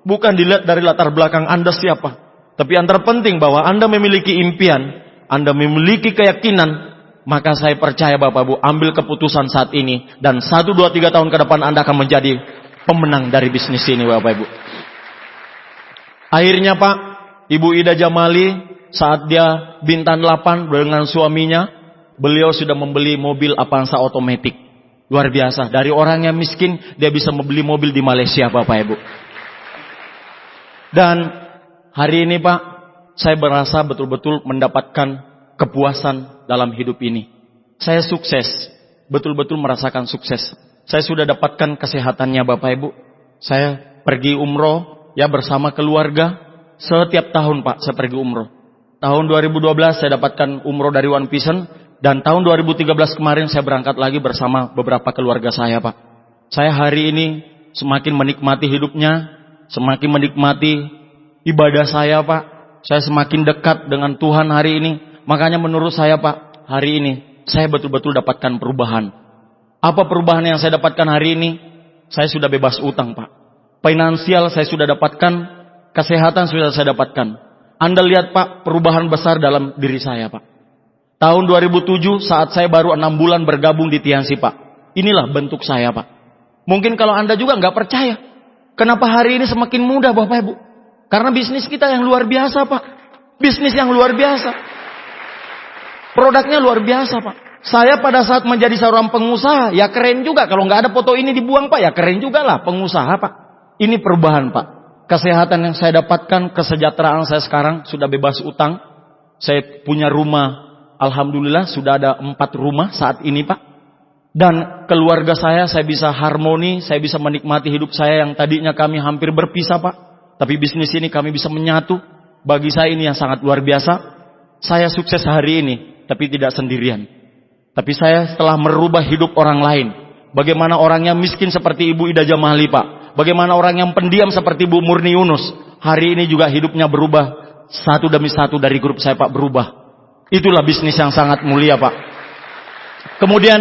A: bukan dilihat dari latar belakang Anda siapa, tapi yang terpenting bahwa Anda memiliki impian, Anda memiliki keyakinan. Maka saya percaya Bapak Ibu, ambil keputusan saat ini, dan 1, 2, 3 tahun ke depan Anda akan menjadi pemenang dari bisnis ini Bapak Ibu. Akhirnya Pak, Ibu Ida Jamali saat dia bintang 8 dengan suaminya, beliau sudah membeli mobil Avanza otomatis. Luar biasa. Dari orang yang miskin, dia bisa membeli mobil di Malaysia Bapak Ibu. Dan hari ini Pak, saya merasa betul-betul mendapatkan kepuasan dalam hidup ini. Saya sukses. Betul-betul merasakan sukses. Saya sudah dapatkan kesehatannya Bapak Ibu. Saya pergi umroh ya bersama keluarga. Setiap tahun Pak, saya pergi umroh. Tahun 2012 saya dapatkan umroh dari One Vision. Dan tahun 2013 kemarin saya berangkat lagi bersama beberapa keluarga saya Pak. Saya hari ini semakin menikmati hidupnya, semakin menikmati ibadah saya Pak. Saya semakin dekat dengan Tuhan hari ini. Makanya menurut saya Pak, hari ini saya betul-betul dapatkan perubahan. Apa perubahan yang saya dapatkan hari ini? Saya sudah bebas utang Pak. Finansial saya sudah dapatkan, kesehatan sudah saya dapatkan. Anda lihat Pak, perubahan besar dalam diri saya Pak. Tahun 2007 saat saya baru 6 bulan bergabung di Tiansi Pak. Inilah bentuk saya Pak. Mungkin kalau Anda juga nggak percaya, kenapa hari ini semakin mudah Bapak Ibu? Karena bisnis kita yang luar biasa Pak. Bisnis yang luar biasa. Produknya luar biasa Pak. Saya pada saat menjadi seorang pengusaha, ya keren juga. Kalau nggak ada foto ini dibuang Pak, ya keren juga lah pengusaha Pak. Ini perubahan Pak. Kesehatan yang saya dapatkan, kesejahteraan saya sekarang sudah bebas utang. Saya punya rumah. Alhamdulillah sudah ada 4 rumah saat ini Pak. Dan keluarga saya bisa harmoni, saya bisa menikmati hidup saya yang tadinya kami hampir berpisah Pak. Tapi bisnis ini kami bisa menyatu. Bagi saya ini yang sangat luar biasa. Saya sukses hari ini, tapi tidak sendirian. Tapi saya setelah merubah hidup orang lain. Bagaimana orang yang miskin seperti Ibu Ida Jamali Pak. Bagaimana orang yang pendiam seperti Bu Murni Yunus. Hari ini juga hidupnya berubah. Satu demi satu dari grup saya Pak berubah. Itulah bisnis yang sangat mulia Pak. Kemudian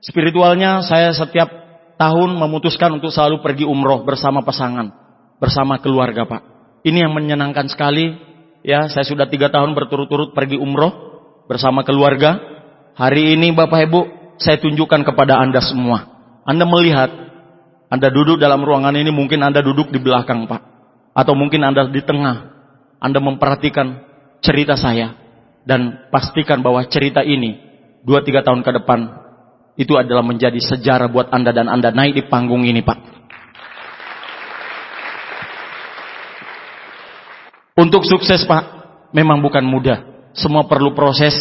A: spiritualnya saya setiap tahun memutuskan untuk selalu pergi umroh bersama pasangan, bersama keluarga Pak. Ini yang menyenangkan sekali. Ya, saya sudah 3 tahun berturut-turut pergi umroh bersama keluarga. Hari ini Bapak Ibu, saya tunjukkan kepada Anda semua. Anda melihat, Anda duduk dalam ruangan ini, mungkin Anda duduk di belakang Pak. Atau mungkin Anda di tengah. Anda memperhatikan cerita saya. Dan pastikan bahwa cerita ini 2-3 tahun ke depan itu adalah menjadi sejarah buat Anda dan Anda naik di panggung ini Pak. Untuk sukses Pak, memang bukan mudah. Semua perlu proses.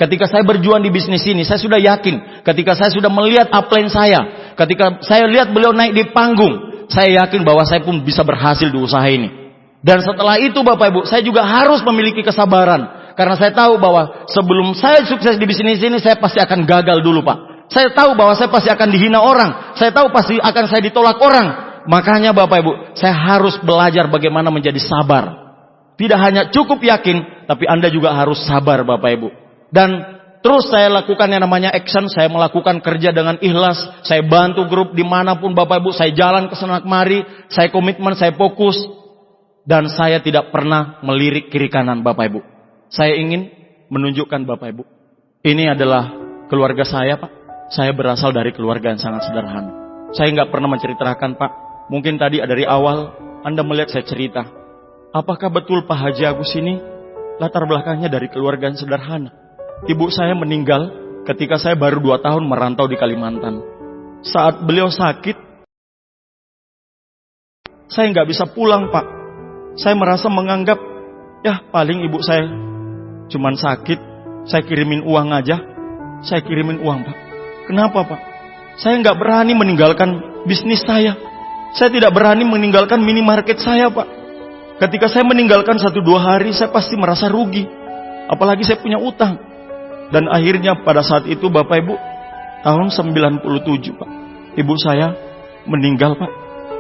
A: Ketika saya berjuang di bisnis ini, saya sudah yakin. Ketika saya sudah melihat upline saya, ketika saya lihat beliau naik di panggung, saya yakin bahwa saya pun bisa berhasil di usaha ini. Dan setelah itu Bapak Ibu, saya juga harus memiliki kesabaran. Karena saya tahu bahwa sebelum saya sukses di bisnis ini, saya pasti akan gagal dulu Pak. Saya tahu bahwa saya pasti akan dihina orang. Saya tahu pasti akan saya ditolak orang. Makanya Bapak Ibu, saya harus belajar bagaimana menjadi sabar. Tidak hanya cukup yakin, tapi Anda juga harus sabar Bapak Ibu. Dan terus saya lakukan yang namanya action. Saya melakukan kerja dengan ikhlas. Saya bantu grup dimanapun Bapak Ibu. Saya jalan ke sana kemari. Saya komitmen, saya fokus. Dan saya tidak pernah melirik kiri kanan Bapak Ibu. Saya ingin menunjukkan Bapak Ibu, ini adalah keluarga saya Pak. Saya berasal dari keluarga yang sangat sederhana. Saya nggak pernah menceritakan Pak. Mungkin tadi dari awal Anda melihat saya cerita. Apakah betul Pak Haji Agus ini latar belakangnya dari keluarga yang sederhana? Ibu saya meninggal ketika saya baru 2 tahun merantau di Kalimantan. Saat beliau sakit, saya nggak bisa pulang Pak. Saya merasa menganggap, ya paling ibu saya cuman sakit, saya kirimin uang aja. Saya kirimin uang Pak. Kenapa Pak? Saya nggak berani meninggalkan bisnis saya. Saya tidak berani meninggalkan minimarket saya Pak. Ketika saya meninggalkan 1-2 hari, saya pasti merasa rugi. Apalagi saya punya utang. Dan akhirnya pada saat itu Bapak Ibu, tahun 97 Pak, ibu saya meninggal Pak.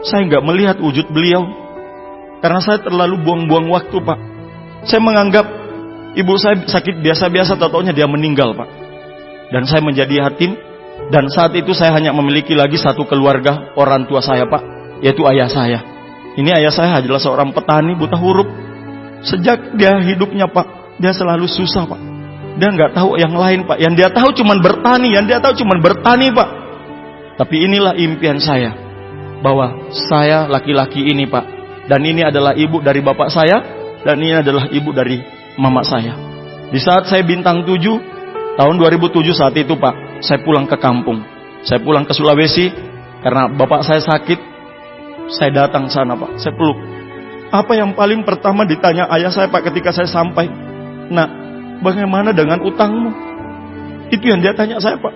A: Saya nggak melihat wujud beliau. Karena saya terlalu buang-buang waktu Pak. Saya menganggap ibu saya sakit biasa-biasa, tau-taunya dia meninggal Pak. Dan saya menjadi yatim. Dan saat itu saya hanya memiliki lagi satu keluarga, orang tua saya Pak, yaitu ayah saya. Ini ayah saya adalah seorang petani buta huruf. Sejak dia hidupnya Pak, dia selalu susah Pak. Dia nggak tahu yang lain Pak. Yang dia tahu cuman bertani, Pak. Tapi inilah impian saya, bahwa saya laki-laki ini Pak, dan ini adalah ibu dari bapak saya, dan ini adalah ibu dari mama saya. Di saat saya bintang 7, tahun 2007 saat itu Pak, saya pulang ke kampung. Saya pulang ke Sulawesi karena bapak saya sakit. Saya datang sana Pak, saya peluk. Apa yang paling pertama ditanya ayah saya Pak ketika saya sampai? Nah, bagaimana dengan utangmu? Itu yang dia tanya saya Pak.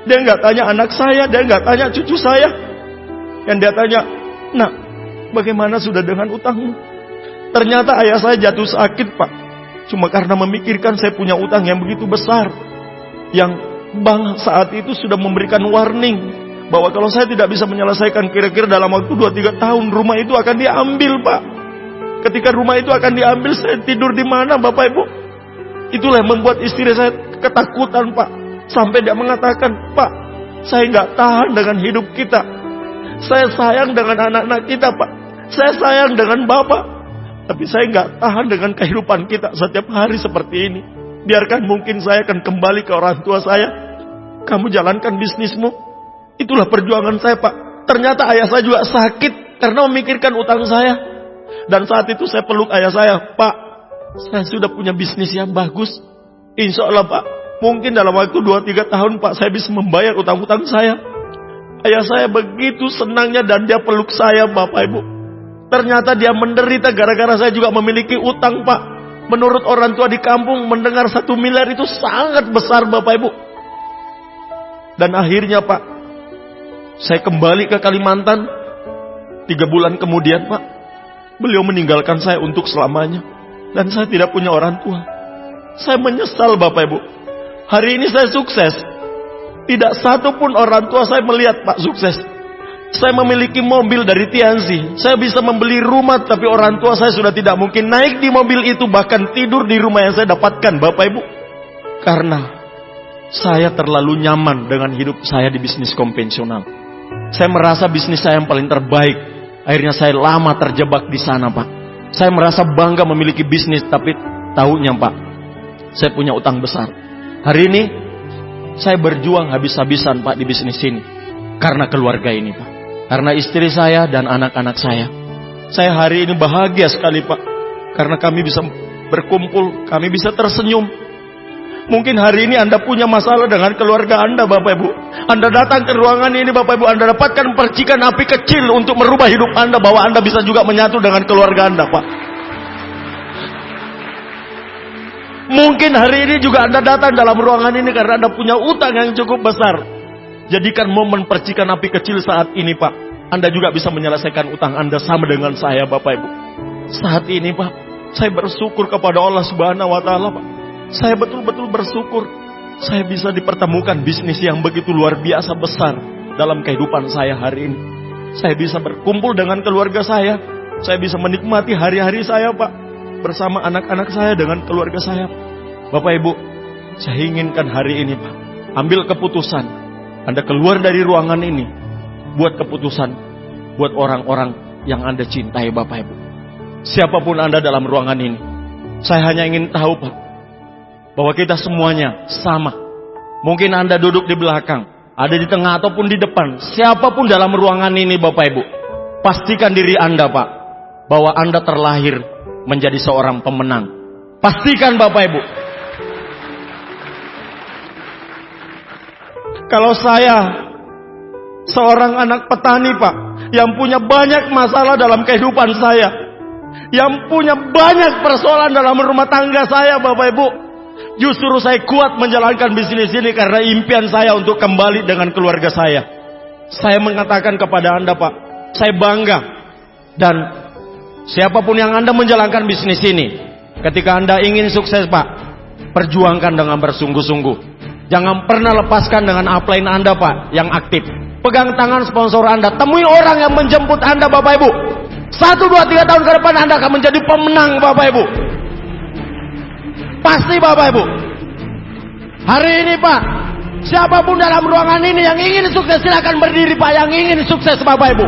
A: Dia nggak tanya anak saya, dia nggak tanya cucu saya. Yang dia tanya, nah, bagaimana sudah dengan utangmu? Ternyata ayah saya jatuh sakit Pak. Cuma karena memikirkan saya punya utang yang begitu besar. Yang bank saat itu sudah memberikan warning bahwa kalau saya tidak bisa menyelesaikan kira-kira dalam waktu 2-3 tahun, rumah itu akan diambil Pak. Ketika rumah itu akan diambil, saya tidur di mana Bapak Ibu? Itulah yang membuat istri saya ketakutan Pak. Sampai dia mengatakan, Pak, saya nggak tahan dengan hidup kita. Saya sayang dengan anak-anak kita Pak. Saya sayang dengan Bapak. Tapi saya nggak tahan dengan kehidupan kita setiap hari seperti ini. Biarkan mungkin saya akan kembali ke orang tua saya. Kamu jalankan bisnismu. Itulah perjuangan saya Pak. Ternyata ayah saya juga sakit karena memikirkan utang saya. Dan saat itu saya peluk ayah saya. Pak, saya sudah punya bisnis yang bagus. Insya Allah Pak, mungkin dalam waktu 2-3 tahun Pak, saya bisa membayar utang-utang saya. Ayah saya begitu senangnya dan dia peluk saya Bapak Ibu. Ternyata dia menderita gara-gara saya juga memiliki utang Pak. Menurut orang tua di kampung, mendengar 1 miliar itu sangat besar Bapak Ibu. Dan akhirnya Pak, saya kembali ke Kalimantan. 3 bulan kemudian Pak, beliau meninggalkan saya untuk selamanya. Dan saya tidak punya orang tua. Saya menyesal Bapak Ibu. Hari ini saya sukses. Tidak satu pun orang tua saya melihat Pak sukses. Saya memiliki mobil dari Tianzi. Saya bisa membeli rumah, tapi orang tua saya sudah tidak mungkin naik di mobil itu, bahkan tidur di rumah yang saya dapatkan Bapak Ibu. Karena saya terlalu nyaman dengan hidup saya di bisnis konvensional. Saya merasa bisnis saya yang paling terbaik. Akhirnya saya lama terjebak di sana Pak. Saya merasa bangga memiliki bisnis, tapi tahunya Pak, saya punya utang besar. Hari ini saya berjuang habis-habisan Pak di bisnis ini. Karena keluarga ini Pak. Karena istri saya dan anak-anak saya. Saya hari ini bahagia sekali Pak. Karena kami bisa berkumpul, kami bisa tersenyum. Mungkin hari ini Anda punya masalah dengan keluarga Anda Bapak Ibu. Anda datang ke ruangan ini Bapak Ibu, Anda dapatkan percikan api kecil untuk merubah hidup Anda, bahwa Anda bisa juga menyatu dengan keluarga Anda Pak.
B: Mungkin hari ini juga Anda datang dalam ruangan ini karena Anda punya utang yang cukup besar. Jadikan momen percikan api kecil saat ini, Pak. Anda juga bisa menyelesaikan utang Anda sama dengan saya, Bapak Ibu. Saat ini, Pak, saya bersyukur kepada Allah Subhanahu wa Ta'ala, Pak. Saya betul-betul bersyukur. Saya bisa dipertemukan bisnis yang begitu luar biasa besar dalam kehidupan saya hari ini. Saya bisa berkumpul dengan keluarga saya. Saya bisa menikmati hari-hari saya, Pak, bersama anak-anak saya dengan keluarga saya. Bapak Ibu, saya inginkan hari ini, Pak, ambil keputusan. Anda keluar dari ruangan ini, buat keputusan buat orang-orang yang Anda cintai, Bapak Ibu. Siapapun Anda dalam ruangan ini, saya hanya ingin tahu, Pak, bahwa kita semuanya sama. Mungkin Anda duduk di belakang, ada di tengah ataupun di depan. Siapapun dalam ruangan ini, Bapak Ibu, pastikan diri Anda, Pak, bahwa Anda terlahir menjadi seorang pemenang. Pastikan, Bapak Ibu. Kalau saya seorang anak petani, Pak, yang punya banyak masalah dalam kehidupan saya, yang punya banyak persoalan dalam rumah tangga saya, Bapak Ibu, justru saya kuat menjalankan bisnis ini karena impian saya untuk kembali dengan keluarga saya. Saya mengatakan kepada Anda, Pak, saya bangga. Dan siapapun yang Anda menjalankan bisnis ini, ketika Anda ingin sukses, Pak, perjuangkan dengan bersungguh-sungguh. Jangan pernah lepaskan dengan upline Anda, Pak, yang aktif. Pegang tangan sponsor Anda. Temui orang yang menjemput Anda, Bapak Ibu. 1, 2, 3 tahun ke depan Anda akan menjadi pemenang, Bapak Ibu. Pasti, Bapak Ibu. Hari ini, Pak, siapapun dalam ruangan ini yang ingin sukses, silakan berdiri, Pak, yang ingin sukses, Bapak Ibu.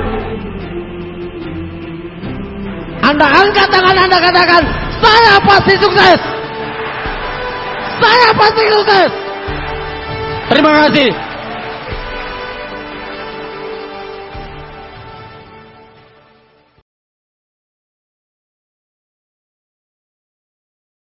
B: Anda angkat tangan, Anda katakan, saya pasti sukses. Saya pasti sukses. Terima kasih.